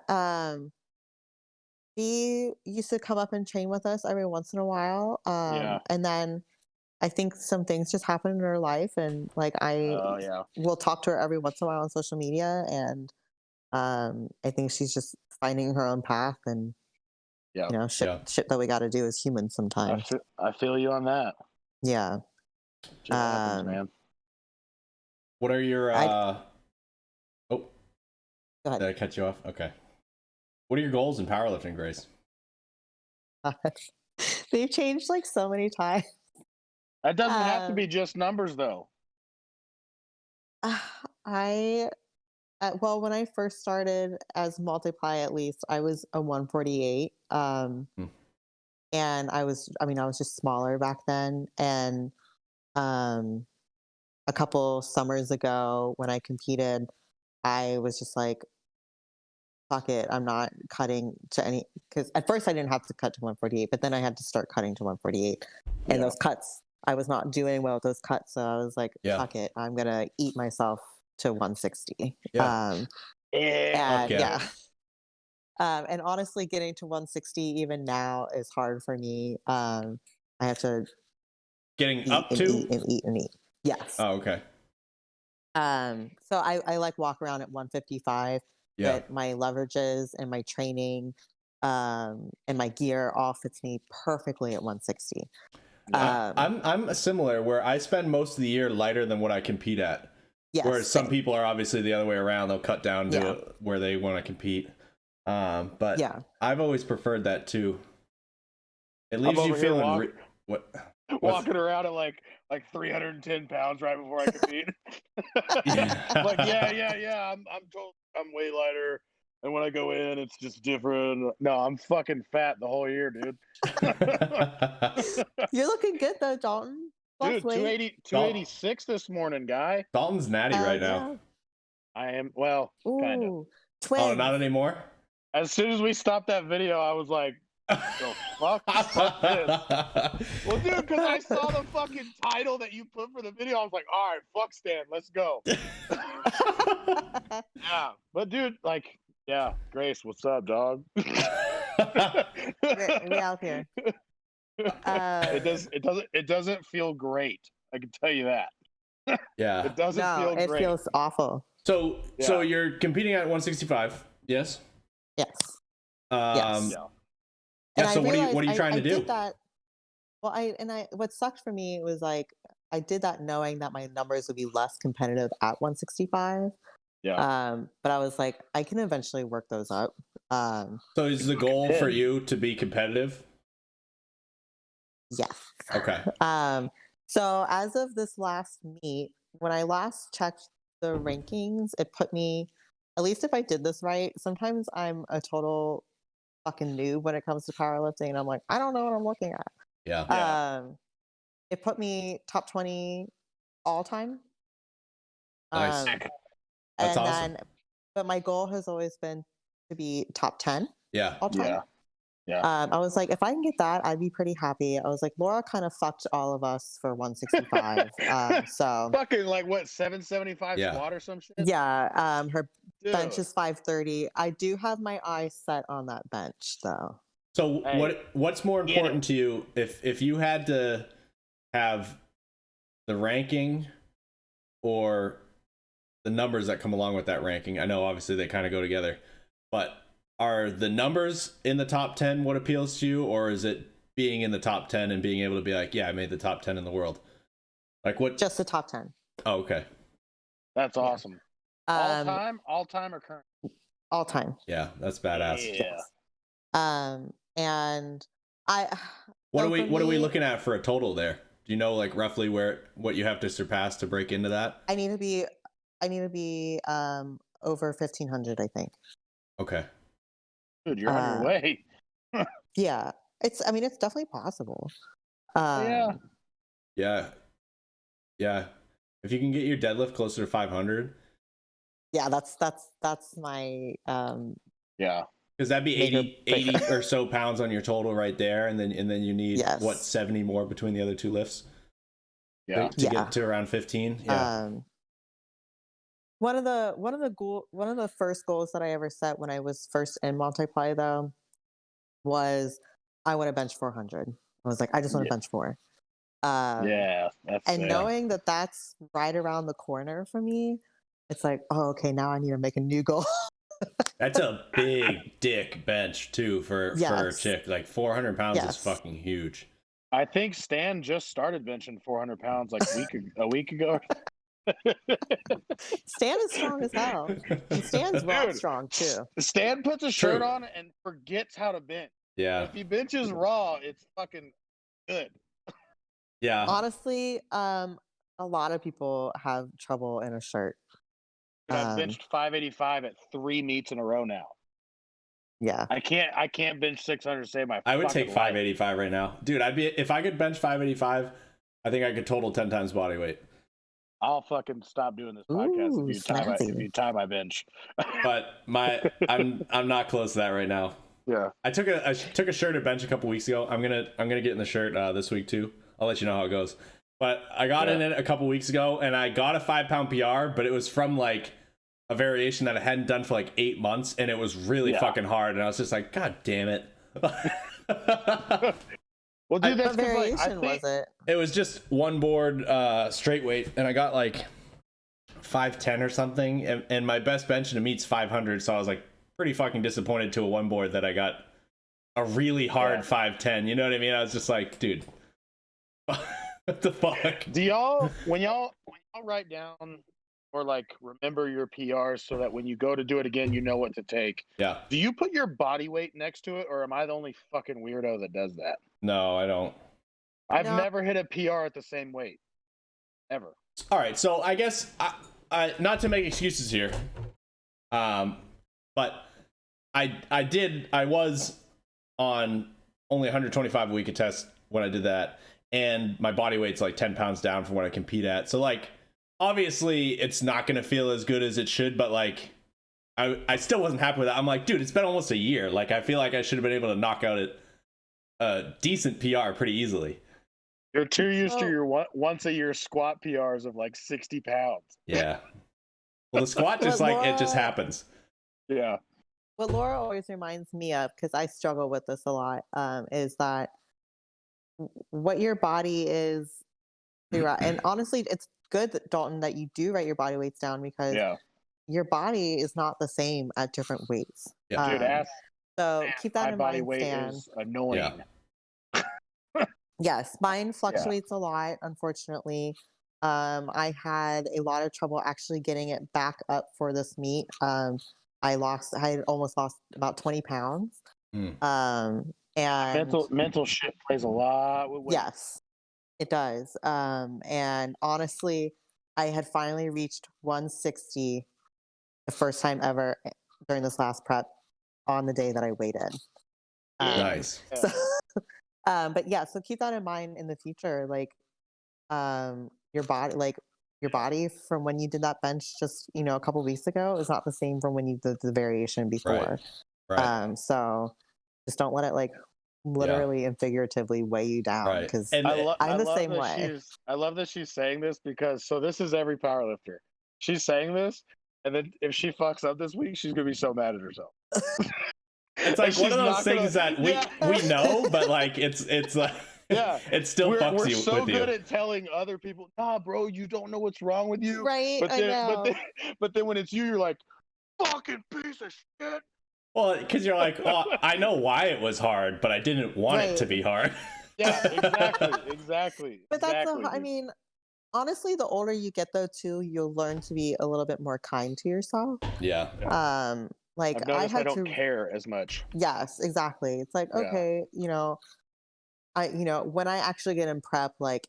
She used to come up and train with us every once in a while. And then I think some things just happened in her life, and like will talk to her every once in a while on social media, and I think she's just finding her own path, and you know, shit that we got to do as humans sometimes. I feel you on that. Yeah. Shit happens, man. What are your go ahead. Did I cut you off? Okay. What are your goals in powerlifting, Grace? They've changed like so many times. That doesn't have to be just numbers, though. Well, when I first started as Multiply, at least I was a 148. And I was just smaller back then. And a couple summers ago when I competed, I was just like, fuck it, I'm not cutting to any, because at first I didn't have to cut to 148, but then I had to start cutting to 148. And those cuts, I was not doing well with those cuts. So I was like, fuck it, I'm going to eat myself to 160. And and honestly, getting to 160 even now is hard for me. I have to getting up to eat and eat. Yes. Oh, okay. So I like walk around at 155, but my leverages and my training and my gear all fits me perfectly at 160. I'm similar, where I spend most of the year lighter than what I compete at. Yes, whereas some people are obviously the other way around. They'll cut down to where they want to compete. But I've always preferred that too. It leaves you feeling walking around at like 310 pounds right before I compete. Like I'm way lighter, and when I go in, it's just different. No, I'm fucking fat the whole year, dude. You're looking good though, Dalton. Dude, 286 this morning, guy. Dalton's natty right now. I am, well, kind of. Twins. Oh, not anymore? As soon as we stopped that video, I was like, fuck this. Well, dude, because I saw the fucking title that you put for the video, I was like, all right, fuck Stan, let's go. Yeah, but dude, like, Grace, what's up, dog? We out here. It doesn't feel great. I can tell you that. Yeah, it doesn't feel great. It feels awful. So you're competing at 165, yes? Yes. Yes. So what are you trying to do? Did that, what sucked for me was like I did that knowing that my numbers would be less competitive at 165. Yeah. But I was like, I can eventually work those up. So is the goal for you to be competitive? Yes. Okay. So as of this last meet, when I last checked the rankings, it put me, at least if I did this right, sometimes I'm a total fucking noob when it comes to powerlifting, and I'm like, I don't know what I'm looking at. Yeah. It put me top 20 all time. Nice. That's awesome. But my goal has always been to be top 10. Yeah. All time. Yeah. I was like, if I can get that, I'd be pretty happy. I was like, Laura kind of fucked all of us for 165. So fucking like what, 775 squat or some shit? Yeah. Her bench is 530. I do have my eyes set on that bench though. So what's more important to you if you had to have the ranking or the numbers that come along with that ranking? I know obviously they kind of go together, but are the numbers in the top 10 what appeals to you, or is it being in the top 10 and being able to be like, yeah, I made the top 10 in the world? Like what? Just the top 10. Oh, okay. That's awesome. All time or current? All time. Yeah, that's badass. Yeah. And I. What are we looking at for a total there? Do you know like roughly what you have to surpass to break into that? I need to be over 1,500, I think. Okay. Dude, you're on your way. Yeah, it's definitely possible. Yeah. If you can get your deadlift closer to 500. Yeah, that's my yeah. Because that'd be 80 or so pounds on your total right there, and then you need 70 more between the other two lifts. Yeah. To get to around 15. Yeah. One of the first goals that I ever set when I was first in multiply though was I want to bench 400. I was like, I just want to bench 4. Knowing that that's right around the corner for me, it's like, oh, okay, now I need to make a new goal. That's a big dick bench too for a chick. Like 400 pounds is fucking huge. I think Stan just started benching 400 pounds like a week ago. Stan is strong as hell. And Stan's raw strong too. Stan puts a shirt on and forgets how to bench. Yeah. If he benches raw, it's fucking good. Yeah. Honestly, a lot of people have trouble in a shirt. I've benched 585 at 3 meets in a row now. Yeah. I can't bench 600 to save my I would take 585 life. right now. Dude, if I could bench 585, I think I could total 10 times body weight. I'll fucking stop doing this podcast Ooh, if you tie my bench. But I'm not close to that right now. Yeah. I took a shirt at bench a couple weeks ago. I'm gonna get in the shirt this week too. I'll let you know how it goes. But I got in it a couple weeks ago, and I got a 5-pound PR, but it was from like a variation that I hadn't done for like 8 months, and it was really fucking hard. And I was just like, God damn it. Well, dude, that's what variation was it? It was just one board straight weight, and I got like 510 or something, and my best bench in a meet's 500, so I was like pretty fucking disappointed to a one board that I got a really hard 510. You know what I mean? I was just like, dude, what the fuck? Do y'all when y'all write down or like remember your PRs so that when you go to do it again, you know what to take? Yeah. Do you put your body weight next to it, or am I the only fucking weirdo that does that? No, I don't. I've never hit a PR at the same weight, ever. All right, so I guess I not to make excuses here, but I was on only 125 a week of test when I did that, and my body weight's like 10 pounds down from what I compete at. So like, obviously it's not gonna feel as good as it should, but like, I still wasn't happy with that. I'm like, dude, it's been almost a year. Like, I feel like I should have been able to knock out a decent PR pretty easily. You're too used to your once a year squat PRs of like 60 pounds. Yeah. Well, the squat just like it just happens. Yeah. What Laura always reminds me of, because I struggle with this a lot, is that what your body is throughout. And honestly, it's good that, Dalton, that you do write your body weights down, because your body is not the same at different weights. Yeah. Dude, so keep that in mind. My body weight is annoying. Yeah. Yes, mine fluctuates a lot, unfortunately. I had a lot of trouble actually getting it back up for this meet. I had almost lost about 20 pounds. And mental shit plays a lot with weight. Yes, it does. And honestly, I had finally reached 160 the first time ever during this last prep on the day that I waited. Nice. So, but yeah, so keep that in mind in the future. Like, your body from when you did that bench just, a couple weeks ago is not the same from when you did the variation before. Right. So just don't let it like literally and figuratively weigh you down, because I'm the same way. I love that she's saying this, because this is every powerlifter. She's saying this, and then if she fucks up this week, she's gonna be so mad at herself. It's like one of those things that we know, but like it's like it still fucks we're you. So with good you. at telling other people, nah, bro, you don't know what's wrong with you. Right. But then when it's you, you're like, fucking piece of shit. Well, because you're like, oh, I know why it was hard, but I didn't want it to be hard. Yeah, exactly. But that's I mean, honestly, the older you get though too, you'll learn to be a little bit more kind to yourself. Yeah. Like I don't care as much. Yes, exactly. It's like, okay, when I actually get in prep, like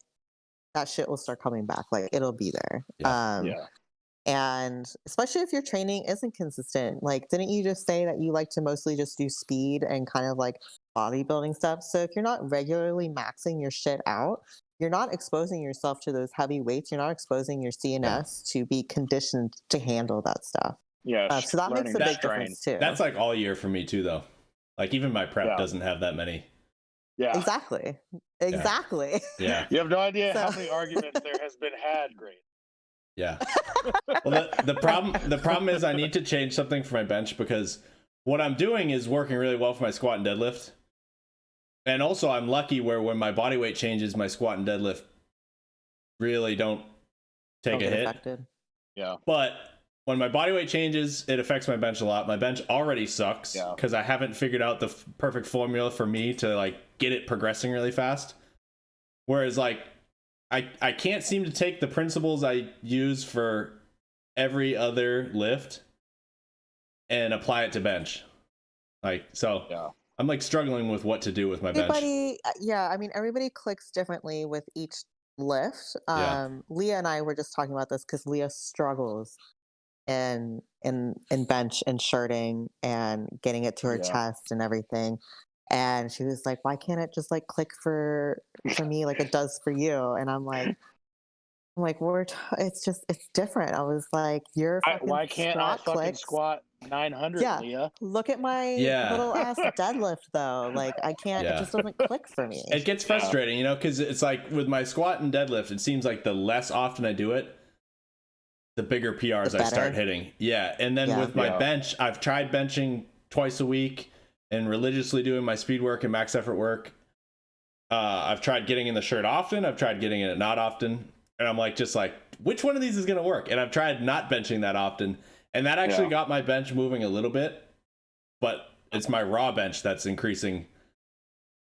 that shit will start coming back. Like it'll be there. And especially if your training isn't consistent. Like, didn't you just say that you like to mostly just do speed and kind of like bodybuilding stuff? So if you're not regularly maxing your shit out, you're not exposing yourself to those heavy weights. You're not exposing your CNS to be conditioned to handle that stuff. Yeah. So that makes a big difference too. That's like all year for me too, though. Like even my prep doesn't have that many. Yeah. Exactly. Yeah. You have no idea how many arguments there has been had, Great. Yeah. Well, the problem is I need to change something for my bench, because what I'm doing is working really well for my squat and deadlift. And also I'm lucky where when my body weight changes, my squat and deadlift really don't take a hit. Affected. Yeah. But when my body weight changes, it affects my bench a lot. My bench already sucks because I haven't figured out the perfect formula for me to like get it progressing really fast. Whereas like I can't seem to take the principles I use for every other lift and apply it to bench. Like, so I'm like struggling with what to do with my bench. Yeah, I mean, everybody clicks differently with each lift. Leah and I were just talking about this because Leah struggles in bench and shirting and getting it to her chest and everything. And she was like, why can't it just like click for me like it does for you? And I'm like, I'm like, it's different. I was like, your fucking Why can't I squat fucking clicks. squat 900, Yeah. Leah? Look at my Yeah. little ass deadlift though. Like I can't. It Yeah. just doesn't click for me. It gets frustrating, you know, because it's like with my squat and deadlift, it seems like the less often I do it, the bigger PRs I start hitting. Yeah. And then with my bench, I've tried benching twice a week and religiously doing my speed work and max effort work. I've tried getting in the shirt often. I've tried getting in it not often. And I'm like, just like, which one of these is going to work? And I've tried not benching that often. And that actually got my bench moving a little bit. But it's my raw bench that's increasing.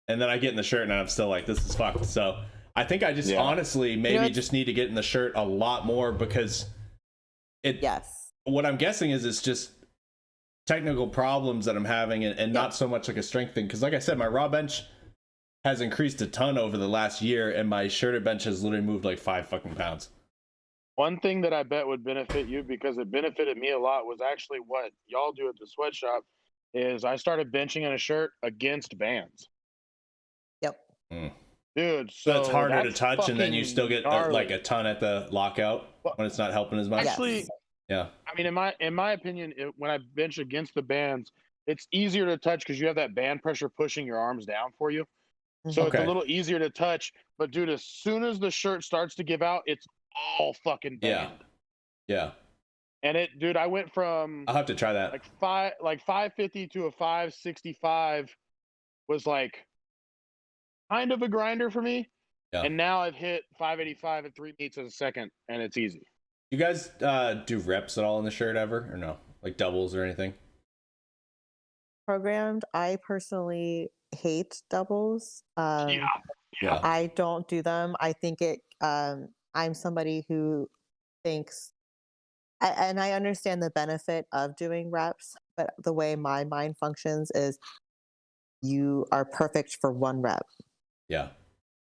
And then I get in the shirt and I'm still like, this is fucked. So I think I just honestly maybe just need to get in the shirt a lot more because what I'm guessing is it's just technical problems that I'm having and not so much like a strength thing. Because like I said, my raw bench has increased a ton over the last year and my shirted bench has literally moved like 5 fucking pounds. One thing that I bet would benefit you, because it benefited me a lot, was actually what y'all do at the sweatshop. Is I started benching in a shirt against bands. Yep. Dude, so it's harder to touch and then you still get like a ton at the lockout when it's not helping as much. Actually, I mean, in my opinion, when I bench against the bands, it's easier to touch because you have that band pressure pushing your arms down for you. So it's a little easier to touch. But dude, as soon as the shirt starts to give out, it's all fucking band. Yeah. And dude, I went from I'll have to try that. Like 550 to a 565 was like kind of a grinder for me. Yeah. And now I've hit 585 at 3 meters a second, and it's easy. You guys do reps at all in the shirt ever, or no? Like doubles or anything? Programmed. I personally hate doubles. I don't do them. I think I'm somebody who thinks, and I understand the benefit of doing reps, but the way my mind functions is you are perfect for one rep. Yeah.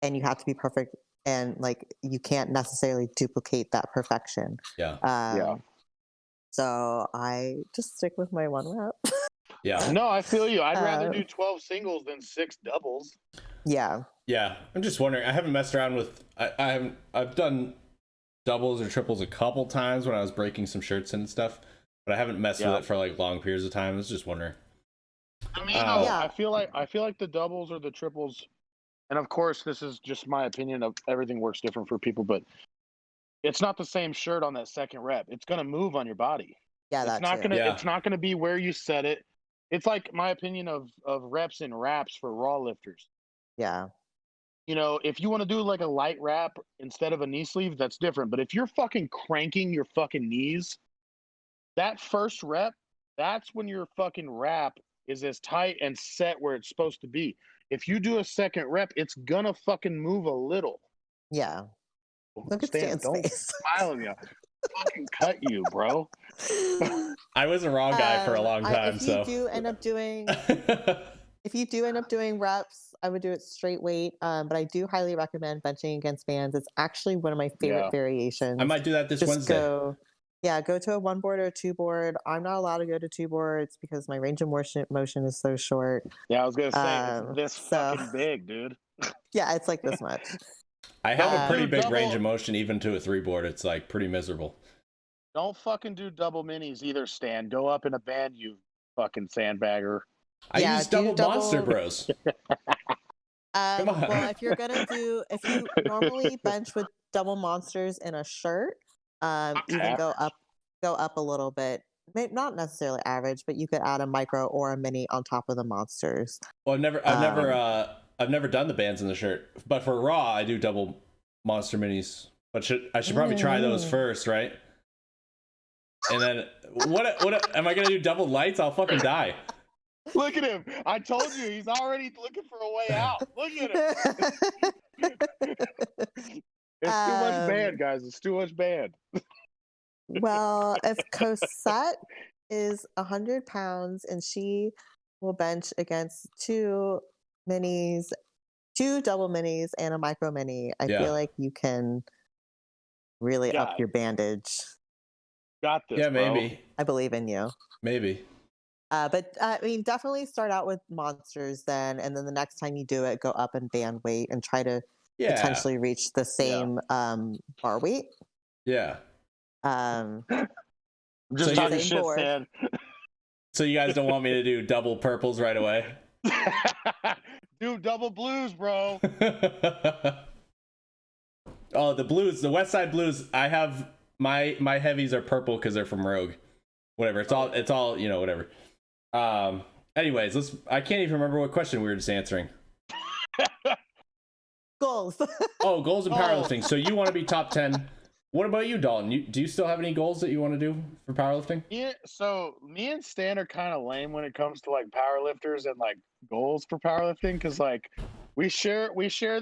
And you have to be perfect, and like you can't necessarily duplicate that perfection. So I just stick with my one rep. No, I feel you. I'd rather do 12 singles than 6 doubles. Yeah. I'm just wondering. I haven't messed around with. I've done doubles or triples a couple times when I was breaking some shirts and stuff, but I haven't messed with it for like long periods of time. I was just wondering. I mean, I feel like the doubles or the triples, and of course this is just my opinion of everything works different for people, but it's not the same shirt on that second rep. It's gonna move on your body. It's not gonna be where you set it. It's like my opinion of reps and wraps for raw lifters. Yeah. You know, if you want to do like a light wrap instead of a knee sleeve, that's different. But if you're fucking cranking your fucking knees, that first rep, that's when your fucking wrap is as tight and set where it's supposed to be. If you do a second rep, it's gonna fucking move a little. Yeah. Look at Stan's face. Smile at me. Fucking cut you, bro. I was a raw guy for a long time. If you do end up doing reps, I would do it straight weight. But I do highly recommend benching against bands. It's actually one of my favorite variations. I might do that this Wednesday. Go to a 1 board or a 2 board. I'm not allowed to go to 2 boards because my range of motion is so short. Yeah, I was gonna say it's this fucking big, dude. Yeah, it's like this much. I have a pretty big range of motion even to a 3 board. It's like pretty miserable. Don't fucking do double minis either, Stan. Go up in a band, you fucking sandbagger. I use double monster bros. Come on. Well, if you normally bench with double monsters in a shirt, even go up a little bit. Not necessarily average, but you could add a micro or a mini on top of the monsters. Well, I've never done the bands in the shirt, but for raw, I do double monster minis. But I should probably try those first, right? And then what am I gonna do? Double lights? I'll fucking die. Look at him! I told you he's already looking for a way out. Look at him. It's too much band, guys. It's too much band. Well, if Cosette is 100 pounds and she will bench against 2 double minis and a micro mini, I feel like you can really up your bandage. Got this. Yeah, maybe. Bro. I believe in you. Maybe. But I mean, definitely start out with monsters then, and then the next time you do it, go up and band weight and try to potentially reach the same bar weight. Yeah. Just talking shit, Stan. So you guys don't want me to do double purples right away? Do double blues, bro. Oh, the blues, the West Side Blues. I have my heavies are purple because they're from Rogue. Whatever. It's all you know. Whatever. Anyways, I can't even remember what question we were just answering. Goals. Goals in powerlifting. So you want to be top 10. What about you, Dalton? Do you still have any goals that you want to do for powerlifting? Yeah, so me and Stan are kind of lame when it comes to like powerlifters and like goals for powerlifting, because like we share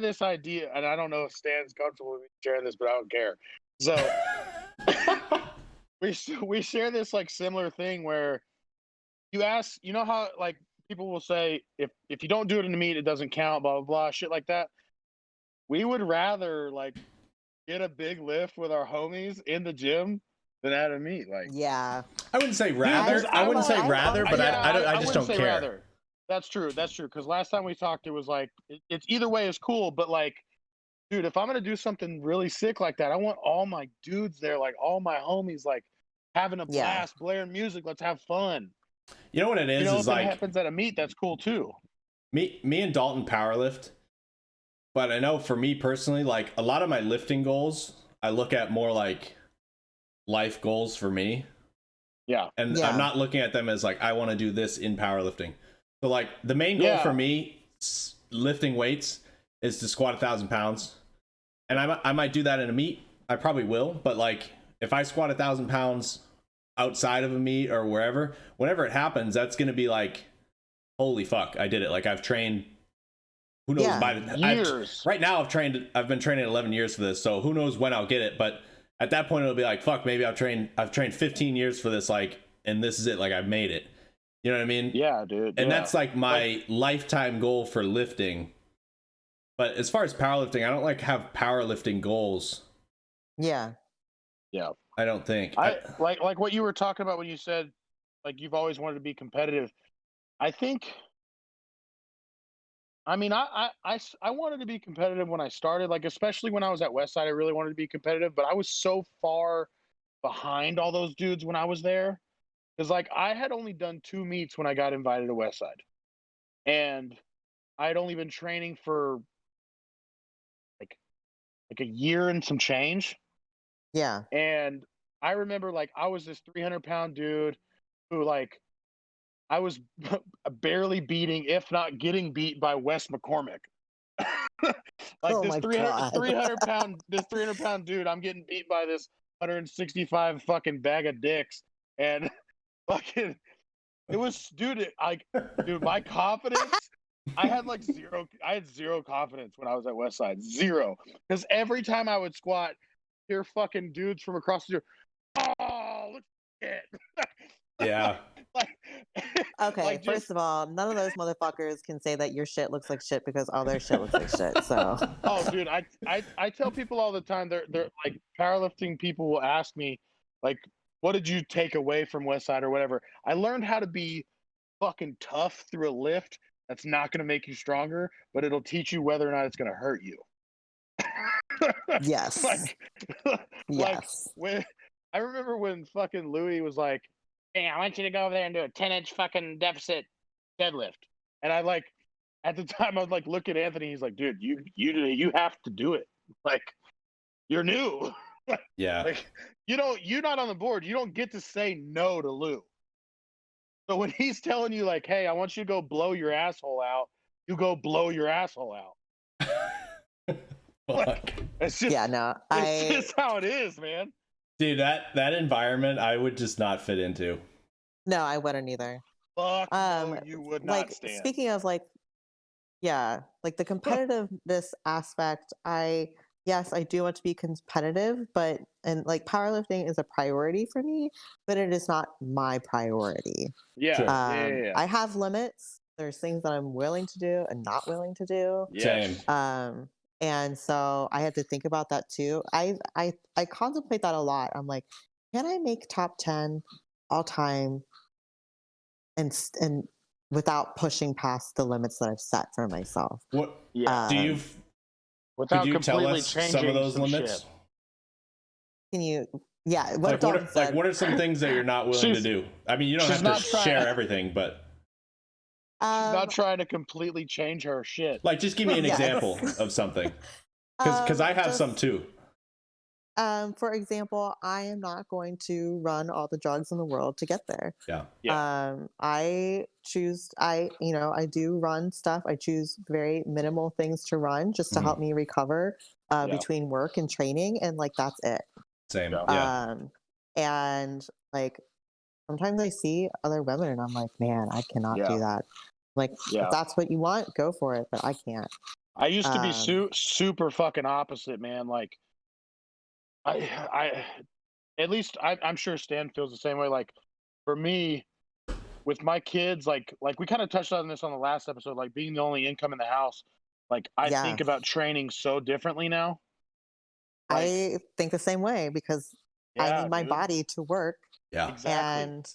this idea, and I don't know if Stan's comfortable with me sharing this, but I don't care. So we share this like similar thing where you ask, you know how like people will say if you don't do it in the meet, it doesn't count, blah blah blah, shit like that. We would rather like get a big lift with our homies in the gym than at a meet. Like, yeah, I wouldn't say rather. I wouldn't say rather, but I just don't care. Rather. That's true. Because last time we talked, it was like it's either way is cool, but like, dude, if I'm gonna do something really sick like that, I want all my dudes there, like all my homies, like having a blast, blaring music. Let's have fun. You know what it is? Is if like it happens at a meet, that's cool too. Me and Dalton powerlift. But I know for me personally, like a lot of my lifting goals, I look at more like life goals for me. Yeah. And I'm not looking at them as like, I want to do this in powerlifting. So like the main goal for me, lifting weights, is to squat 1,000 pounds. And I might do that in a meet. I probably will. But like if I squat 1,000 pounds outside of a meet or wherever, whenever it happens, that's going to be like, holy fuck, I did it. Like I've trained, who knows, by the years. Right now I've been training 11 years for this, so who knows when I'll get it, but at that point it'll be like, fuck, maybe I've trained 15 years for this, like, and this is it, like I've made it. You know what I mean? Yeah, dude. And that's like my lifetime goal for lifting. But as far as powerlifting, I don't like have powerlifting goals. Yeah. Yeah. I don't think. I like what you were talking about when you said like you've always wanted to be competitive. I think I mean, I wanted to be competitive when I started, like, especially when I was at Westside, I really wanted to be competitive, but I was so far behind all those dudes when I was there. Because, like, I had only done 2 meets when I got invited to Westside. And I had only been training for, like a year and some change. Yeah. And I remember, like, I was this 300-pound dude who, like, I was barely beating, if not getting beat by Wes McCormick. Like this 300 pound dude, I'm getting beat by this 165 fucking bag of dicks, and fucking it was, dude, my confidence. I had zero confidence when I was at Westside, zero, because every time I would squat, hear fucking dudes from across the room, oh, look at it. Yeah. Okay, like first of all, none of those motherfuckers can say that your shit looks like shit because all their shit looks like shit. So. Oh, dude, I tell people all the time. They're like, powerlifting people will ask me, like, what did you take away from Westside or whatever? I learned how to be fucking tough through a lift. That's not going to make you stronger, but it'll teach you whether or not it's going to hurt you. Yes. Yes. When I remember when fucking Louis was like, hey, I want you to go over there and do a 10-inch fucking deficit deadlift. And I like, at the time, I would like look at Anthony. He's like, dude, you have to do it. Like, you're new. Yeah. Like, you're not on the board. You don't get to say no to Lou. So when he's telling you like, hey, I want you to go blow your asshole out, you go blow your asshole out. Like, it's just, it's just how it is, man. Dude, that environment I would just not fit into. No, I wouldn't either. Fuck no, you would not like, stand. Speaking of like, yeah, like the competitiveness aspect, yes, I do want to be competitive, but and like powerlifting is a priority for me, but it is not my priority. Yeah. Sure. Yeah. I have limits. There's things that I'm willing to do and not willing to do. Yes. Same. And so I had to think about that too. I contemplate that a lot. I'm like, can I make top 10 all time and without pushing past the limits that I've set for myself? What? Yeah. without Could you tell completely us changing some of those some limits? shit. Can you? Yeah. Like what are some things that you're not willing to do? I mean, you don't have to share everything, but she's not trying to completely change her shit. like just give me an example of something, because I have some too. For example, I am not going to run all the drugs in the world to get there. Yeah. I do run stuff. I choose very minimal things to run just to help me recover between work and training, and like that's it. Same. Yeah. And like sometimes I see other women and I'm like, man, I cannot do that. Like, if that's what you want, go for it, but I can't. I used to be super fucking opposite, man. Like, I at least I'm sure Stan feels the same way. Like, for me, with my kids, like we kind of touched on this on the last episode, like being the only income in the house. Like, I think about training so differently now. Like, I think the same way because I need my body to work. Yeah. Exactly. And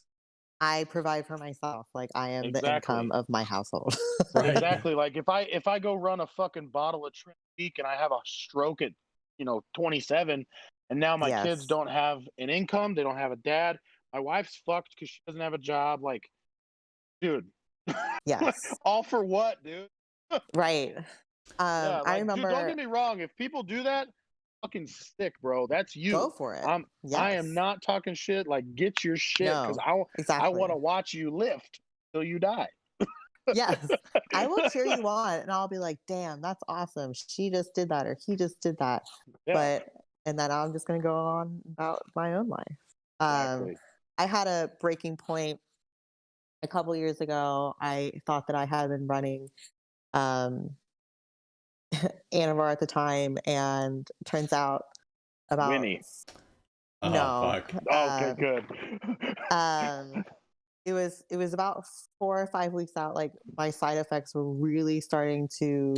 I provide for myself. Like, I am the income of my household. Right. Exactly. Like if I go run a fucking bottle of Trin a week and I have a stroke at 27, and now my kids don't have an income, they don't have a dad. My wife's fucked because she doesn't have a job. Like, dude. Yes. All for what, dude? Right. I remember. Dude, don't get me wrong. If people do that, fucking sick, bro. That's you. Go for it. I am not talking shit. Like, get your shit, because I want to watch you lift till you die. Yes, I will cheer you on, and I'll be like, "Damn, that's awesome! She just did that, or he just did that." Yeah. And then I'm just gonna go on about my own life. Exactly. I had a breaking point a couple years ago. I thought that I had been running Anavar at the time, and turns out about Winnie. No. Fuck. Okay, good. It was about 4 or 5 weeks out. Like, my side effects were really starting to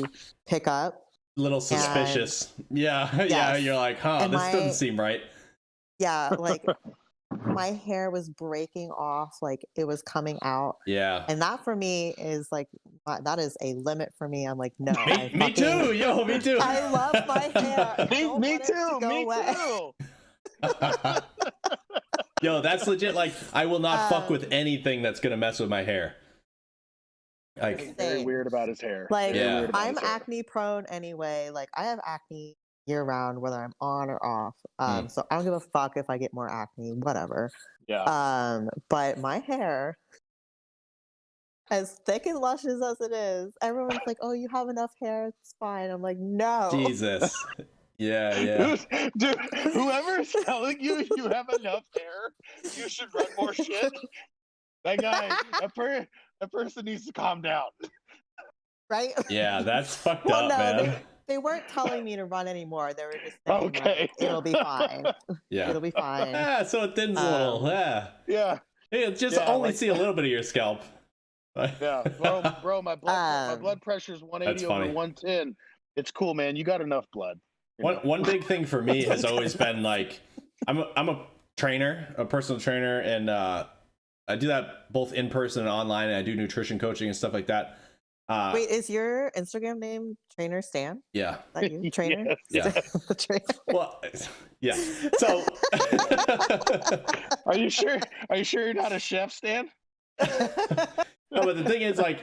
pick up. Little suspicious. Yeah. You're like, this doesn't seem right. Yeah, like my hair was breaking off, like it was coming out. Yeah. And that for me is like, that is a limit for me. I'm like, no. Me too. Yo, me too. I love my hair. Me too. Yo, that's legit. Like, I will not fuck with anything that's gonna mess with my hair. Like, very weird about his hair. Like, I'm acne prone anyway. Like, I have acne year round, whether I'm on or off. So I don't give a fuck if I get more acne, whatever. Yeah. But my hair, as thick and luscious as it is, everyone's like, "Oh, you have enough hair. It's fine." I'm like, no. Jesus. Yeah. Dude, whoever's telling you have enough hair, you should run more shit. That guy, that person needs to calm down. Right? Yeah, that's fucked up, man. They weren't telling me to run anymore. They were just saying, okay, like, it'll be fine. Yeah. It'll be fine. Yeah, so it thins a little. Yeah. Hey, just only see a little bit of your scalp. Yeah, bro, my blood pressure is 180 over 110. It's cool, man. You got enough blood. One big thing for me has always been like, I'm a trainer, a personal trainer, and I do that both in person and online, and I do nutrition coaching and stuff like that. Wait, is your Instagram name Trainer Stan? Yeah. Is that you, Trainer? Yes. Yeah. Trainer. Well, yeah. So, are you sure you're not a chef, Stan? No, but the thing is, like,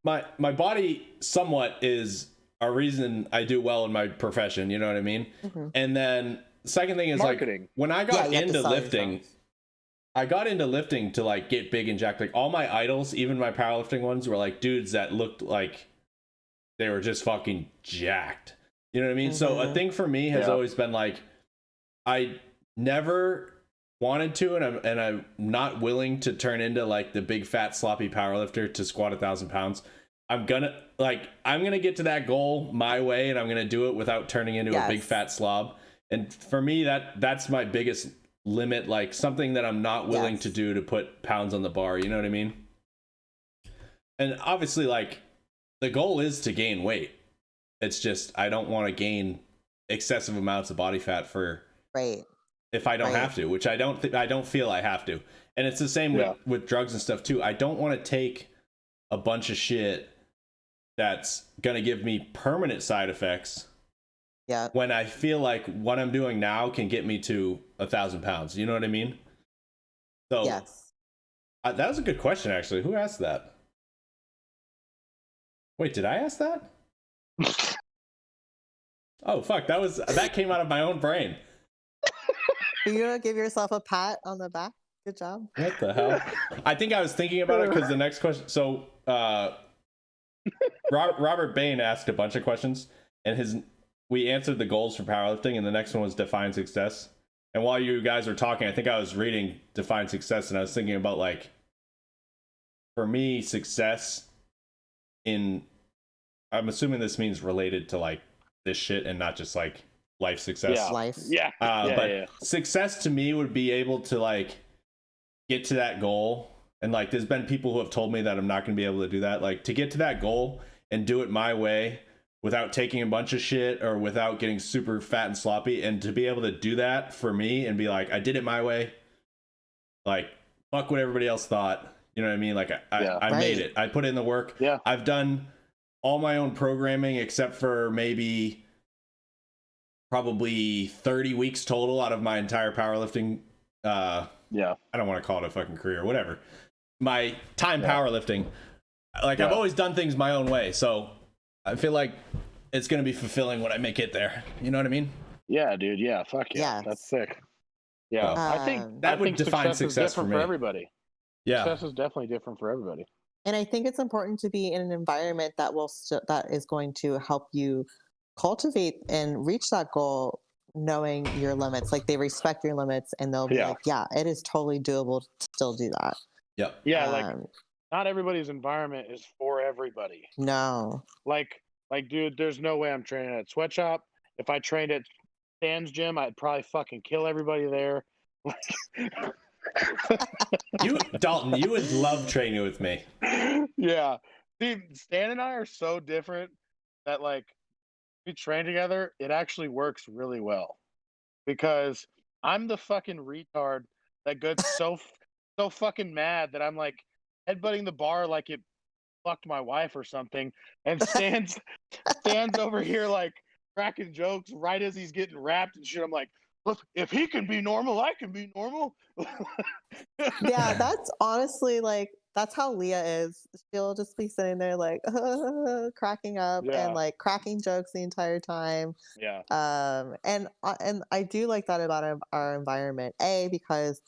my body somewhat is a reason I do well in my profession. You know what I mean? Mm-hmm. And then the second thing is marketing. Like, when I got into lifting. I got into lifting to like get big and jacked. Like, all my idols, even my powerlifting ones, were like dudes that looked like they were just fucking jacked. You know what I mean? Mm-hmm. So a thing for me has always been like, I never wanted to, and I'm not willing to turn into like the big fat sloppy powerlifter to squat 1,000 pounds. I'm gonna get to that goal my way, and I'm gonna do it without turning into a big fat slob. And for me, that's my biggest limit, like something that I'm not willing to do to put pounds on the bar. You know what I mean? And obviously, like, the goal is to gain weight. It's just I don't want to gain excessive amounts of body fat for if I don't have to, which I don't feel I have to. And it's the same with drugs and stuff too. I don't want to take a bunch of shit that's gonna give me permanent side effects. Yeah. When I feel like what I'm doing now can get me to 1,000 pounds. You know what I mean? So Yes. that was a good question, actually. Who asked that? Wait, did I ask that? Oh fuck, that came out of my own brain. Are you gonna give yourself a pat on the back? Good job. What the hell? I think I was thinking about it because the next question. So Robert Bain asked a bunch of questions, and we answered the goals for powerlifting, and the next one was define success. And while you guys were talking, I think I was reading define success, and I was thinking about, like, for me, success I'm assuming this means related to like this shit and not just like life success. Yeah. Life. Yeah. But success to me would be able to like get to that goal. And like, there's been people who have told me that I'm not going to be able to do that. Like, to get to that goal and do it my way without taking a bunch of shit or without getting super fat and sloppy, and to be able to do that for me and be like, I did it my way. Like, fuck what everybody else thought. You know what I mean? Like, I made it. I put in the work. Yeah. I've done all my own programming except for maybe probably 30 weeks total out of my entire powerlifting. I don't want to call it a fucking career, whatever. My time powerlifting. Like, I've always done things my own way. So I feel like it's going to be fulfilling when I make it there. You know what I mean? Yeah, dude. Yeah. Fuck yeah. Yes. That's sick. Yeah. I think that would define success is different for everybody. Yeah. Success is definitely different for everybody. And I think it's important to be in an environment that that is going to help you cultivate and reach that goal, knowing your limits. Like, they respect your limits, and they'll be like, yeah, it is totally doable to still do that. Yep. Yeah. Like, not everybody's environment is for everybody. No. Like, dude, there's no way I'm training at Sweatshop. If I trained at Stan's gym, I'd probably fucking kill everybody there. Dalton, you would love training with me. Yeah. Dude, Stan and I are so different that, like, we train together, it actually works really well. Because I'm the fucking retard that gets so fucking mad that I'm like headbutting the bar like it fucked my wife or something, and stands over here like cracking jokes right as he's getting wrapped and shit. I'm like, look, if he can be normal, I can be normal. Yeah, that's honestly, like, that's how Leah is. She'll just be sitting there like cracking up and like cracking jokes the entire time. Yeah. And I do like that about our environment. Because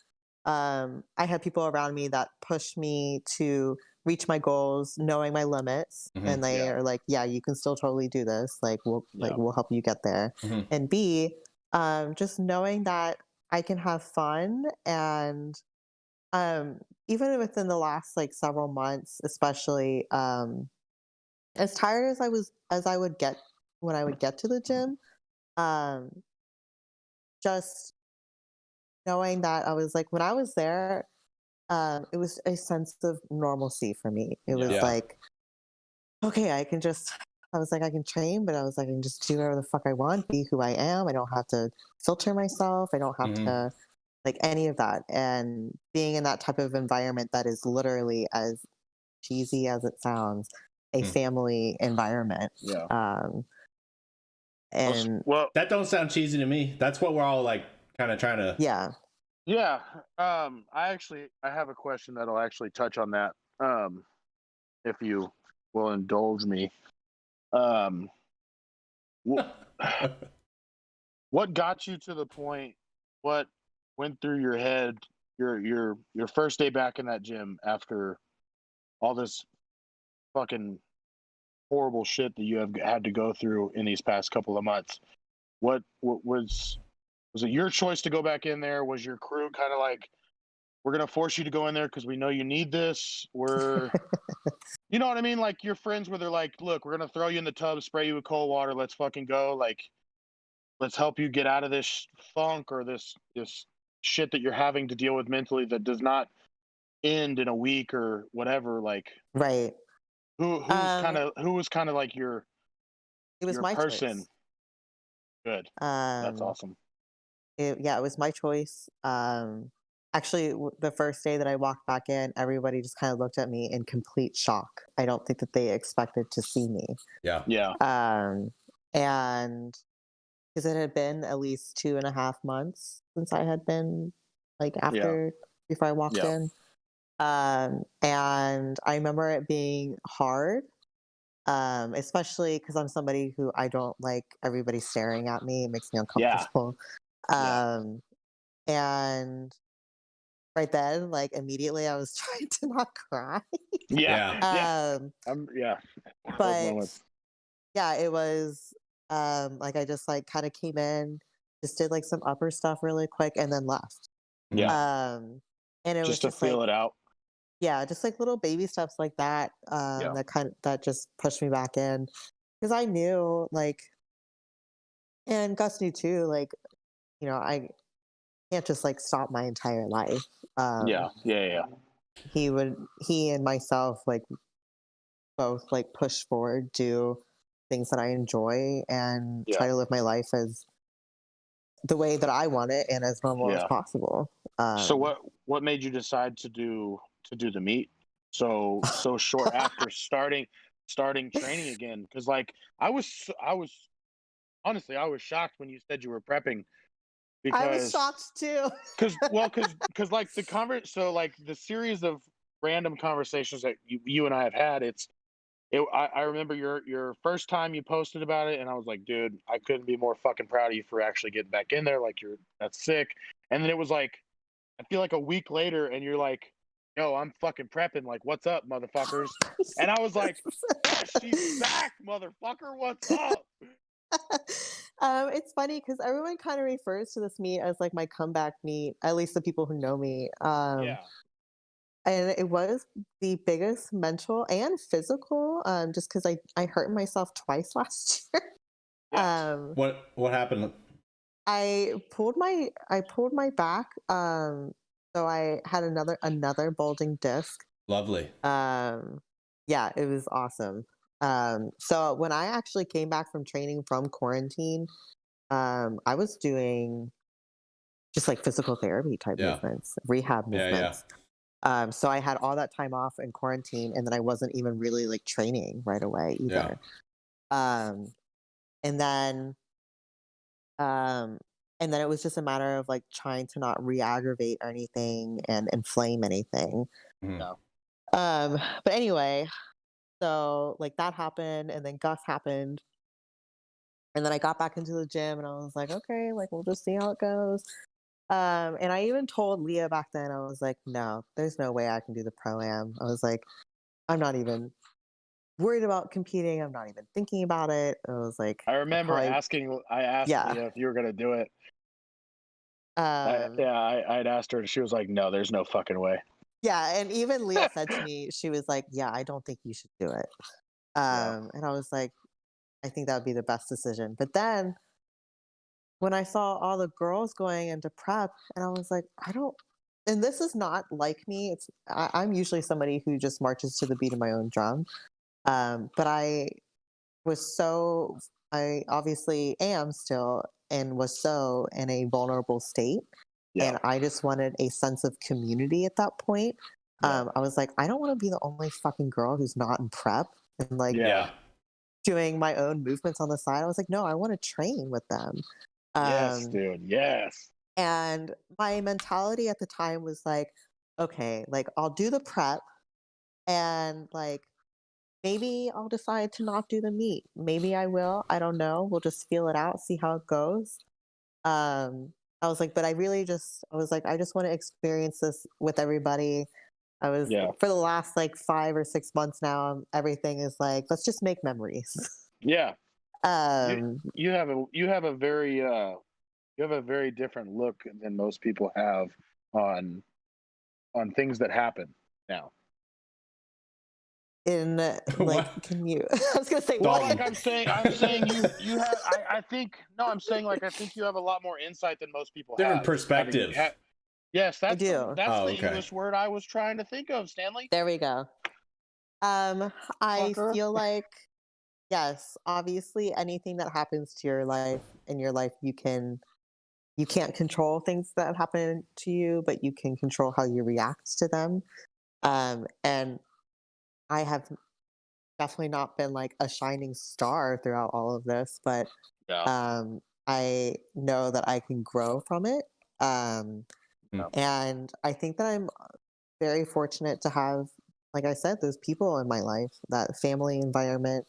I have people around me that push me to reach my goals, knowing my limits, and they are like, yeah, you can still totally do this. Like, we'll help you get there. And B, just knowing that I can have fun, and even within the last like several months, especially, as tired as I would get when I would get to the gym, just knowing that I was like, when I was there, it was a sense of normalcy for me. It was like, okay, I was like, I can train, but I was like, I can just do whatever the fuck I want, be who I am. I don't have to filter myself. I don't have to like any of that. And being in that type of environment that is literally, as cheesy as it sounds, a family environment. And that don't sound cheesy to me. That's what we're all like kind of trying to. I have a question that'll actually touch on that, if you will indulge me. What got you to the point? What went through your head your first day back in that gym after all this fucking horrible shit that you have had to go through in these past couple of months? What was it your choice to go back in there? Was your crew kind of like, we're going to force you to go in there because we know you need this? You know what I mean? Like, your friends where they're like, look, we're going to throw you in the tub, spray you with cold water. Let's fucking go. Like, let's help you get out of this funk or this shit that you're having to deal with mentally that does not end in a week or whatever. Like, right. Who was kind of like your my person? Choice. Good. That's awesome. It was my choice. Actually, the first day that I walked back in, everybody just kind of looked at me in complete shock. I don't think that they expected to see me. Yeah. Yeah. And because it had been at least 2.5 months since I had been before I walked in. And I remember it being hard, especially because I'm somebody who I don't like everybody staring at me. It makes me uncomfortable. And right then, like immediately, I was trying to not cry. But yeah, it was like I just like kind of came in, just did like some upper stuff really quick, and then left. And it was just to feel like, it out. Yeah, just like little baby steps like that. That just pushed me back in because I knew like, and Gus knew too. Like, I can't just like stop my entire life. He and myself like both like push forward, do things that I enjoy, and try to live my life as the way that I want it and as normal as possible. So what made you decide to do the meet so short after starting training again? Because like I was honestly, I was shocked when you said you were prepping. Because I was shocked too. because like the series of random conversations that you and I have had, I remember your first time you posted about it, and I was like, dude, I couldn't be more fucking proud of you for actually getting back in there. Like that's sick. And then it was like, I feel like a week later, and you're like, yo, I'm fucking prepping. Like, what's up, motherfuckers? And I was like, yes, she's back, motherfucker. What's up? It's funny because everyone kind of refers to this meet as like my comeback meet, at least the people who know me. And it was the biggest mental and physical, just because I hurt myself twice last year. What happened? I pulled my back. So I had another bulging disc. Lovely. Yeah, it was awesome. So when I actually came back from training from quarantine, I was doing just like physical therapy type movements, rehab movements. So I had all that time off in quarantine, and then I wasn't even really like training right away either. And then it was just a matter of like trying to not re-aggravate anything and inflame anything. But anyway, so like that happened, and then Gus happened, and then I got back into the gym, and I was like, okay, like we'll just see how it goes. And I even told Leah back then, I was like, no, there's no way I can do the pro-am. I was like, I'm not even worried about competing. I'm not even thinking about it. I was like, I remember I asked Leah if you were gonna do it. I'd asked her, and she was like, no, there's no fucking way. Yeah, and even Leah said to me, she was like, yeah, I don't think you should do it. And I was like, I think that would be the best decision. But then when I saw all the girls going into prep, and I was like, and this is not like me. I'm usually somebody who just marches to the beat of my own drum. But I obviously am still, and was so in a vulnerable state. And I just wanted a sense of community at that point. I was like, I don't want to be the only fucking girl who's not in prep and like doing my own movements on the side. I was like, no, I want to train with them. Yes, dude. Yes. And my mentality at the time was like, okay, like I'll do the prep, and like maybe I'll decide to not do the meet. Maybe I will. I don't know. We'll just feel it out, see how it goes. I was like, but I was like, I just want to experience this with everybody. For the last like 5 or 6 months now, everything is like, let's just make memories. Yeah. You have a very different look than most people have on things that happen now. In like, can you? I was gonna say, well, like I'm saying you have. I think no, I'm saying like I think you have a lot more insight than most people have. Different perspective. Yes, that's the English word I was trying to think of, Stanley. There we go. I feel like, yes, obviously anything that happens to your life, you can you can't control things that happen to you, but you can control how you react to them. And I have definitely not been like a shining star throughout all of this, but I know that I can grow from it. And I think that I'm very fortunate to have, like I said, those people in my life, that family environment.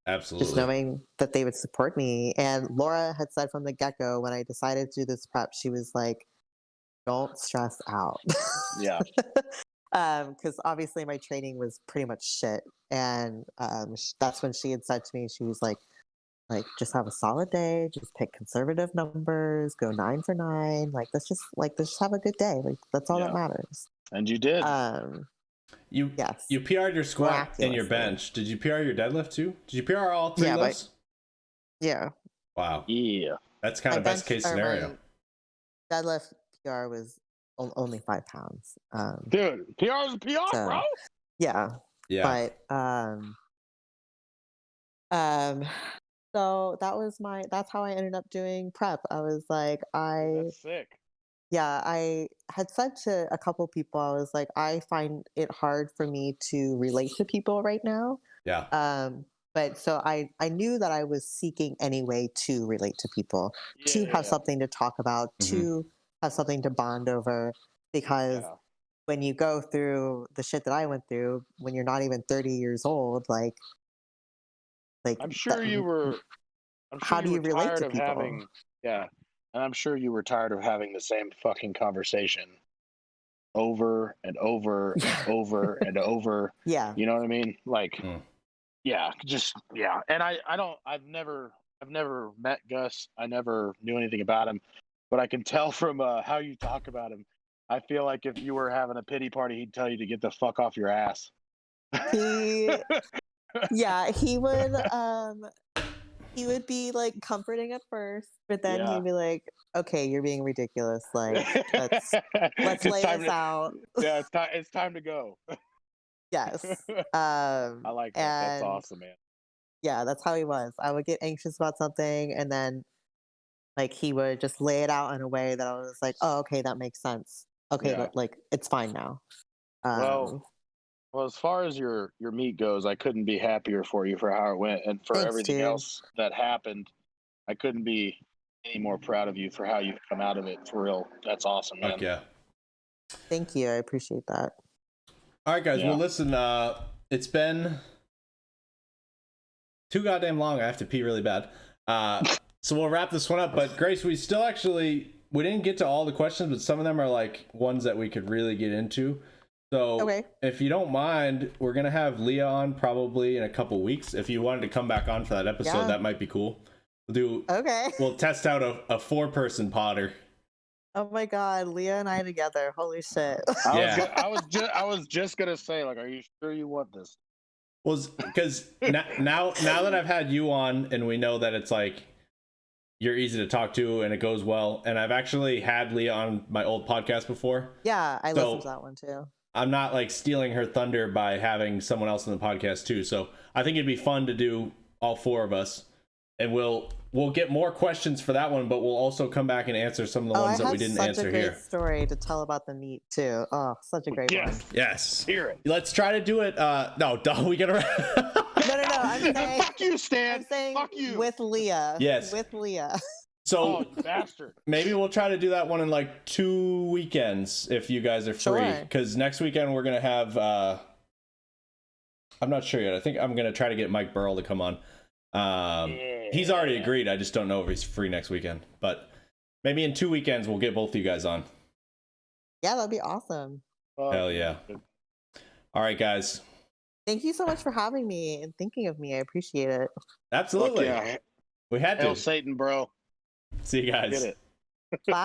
Absolutely. Just knowing that they would support me. And Laura had said from the get-go, when I decided to do this prep, she was like, don't stress out. Yeah. Because obviously my training was pretty much shit. And that's when she had said to me, she was like, just have a solid day, just pick conservative numbers, go 9 for 9. Let's just have a good day. Like, that's all that matters. And you did. You PR'd your squat and your bench. Did you PR your deadlift too? Did you PR all 3 lifts? Yeah. Wow. Yeah. That's kind of best case scenario. Deadlift PR was only 5 pounds. Dude, PR is a PR, bro. Yeah. Yeah. But so that's how I ended up doing prep. I was like, that's sick. Yeah, I had said to a couple people, I was like, I find it hard for me to relate to people right now. Yeah. But so I knew that I was seeking anyway to relate to people, to have something to talk about, to have something to bond over, because when you go through the shit that I went through, when you're not even 30 years old, like I'm sure you were. How do you relate to people? And I'm sure you were tired of having the same fucking conversation over and over and over and over. Yeah. You know what I mean? Like, And I've never met Gus. I never knew anything about him, but I can tell from how you talk about him. I feel like if you were having a pity party, he'd tell you to get the fuck off your ass. He would be like comforting at first, but then he'd be like, okay, you're being ridiculous. Like, let's lay this out. Yeah, it's time to go. Yes. I like that. That's awesome, man. Yeah, that's how he was. I would get anxious about something, and then like he would just lay it out in a way that I was like, oh, okay, that makes sense. Okay, like it's fine now. Well, as far as your meet goes, I couldn't be happier for you for how it went, and for everything else that happened. I couldn't be any more proud of you for how you've come out of it. For real, that's awesome, man. Yeah. Thank you. I appreciate that. All right, guys. Well, listen. It's been too goddamn long. I have to pee really bad. So we'll wrap this one up. But Grace, we didn't get to all the questions, but some of them are like ones that we could really get into. So if you don't mind, we're going to have Leah on probably in a couple weeks. If you wanted to come back on for that episode, that might be cool. We'll test out a 4-person podder. Oh my God, Leah and I together. Holy shit. I was just going to say, like, are you sure you want this? Well, because now that I've had you on and we know that it's like, you're easy to talk to and it goes well. And I've actually had Leah on my old podcast before. Yeah, I listened to that one too. I'm not like stealing her thunder by having someone else in the podcast too. So I think it'd be fun to do all 4 of us, and we'll get more questions for that one, but we'll also come back and answer some of the ones that we didn't answer here. I have such a great story to tell about the meet too. Oh, such a great one. Yes. Hear it. Let's try to do it. No, we gotta. No. I'm saying. Fuck you, Stan. I'm saying fuck you. With Leah. Yes. With Leah. So, you bastard. Maybe we'll try to do that one in like 2 weekends if you guys are free. Because next weekend we're gonna have. I'm not sure yet. I think I'm gonna try to get Mike Burrell to come on. He's already agreed. I just don't know if he's free next weekend. But maybe in 2 weekends we'll get both of you guys on. Yeah, that'd be awesome. Hell yeah! All right, guys. Thank you so much for having me and thinking of me. I appreciate it. Absolutely. We had to. Hail Satan, bro. See you guys. Get it. Bye.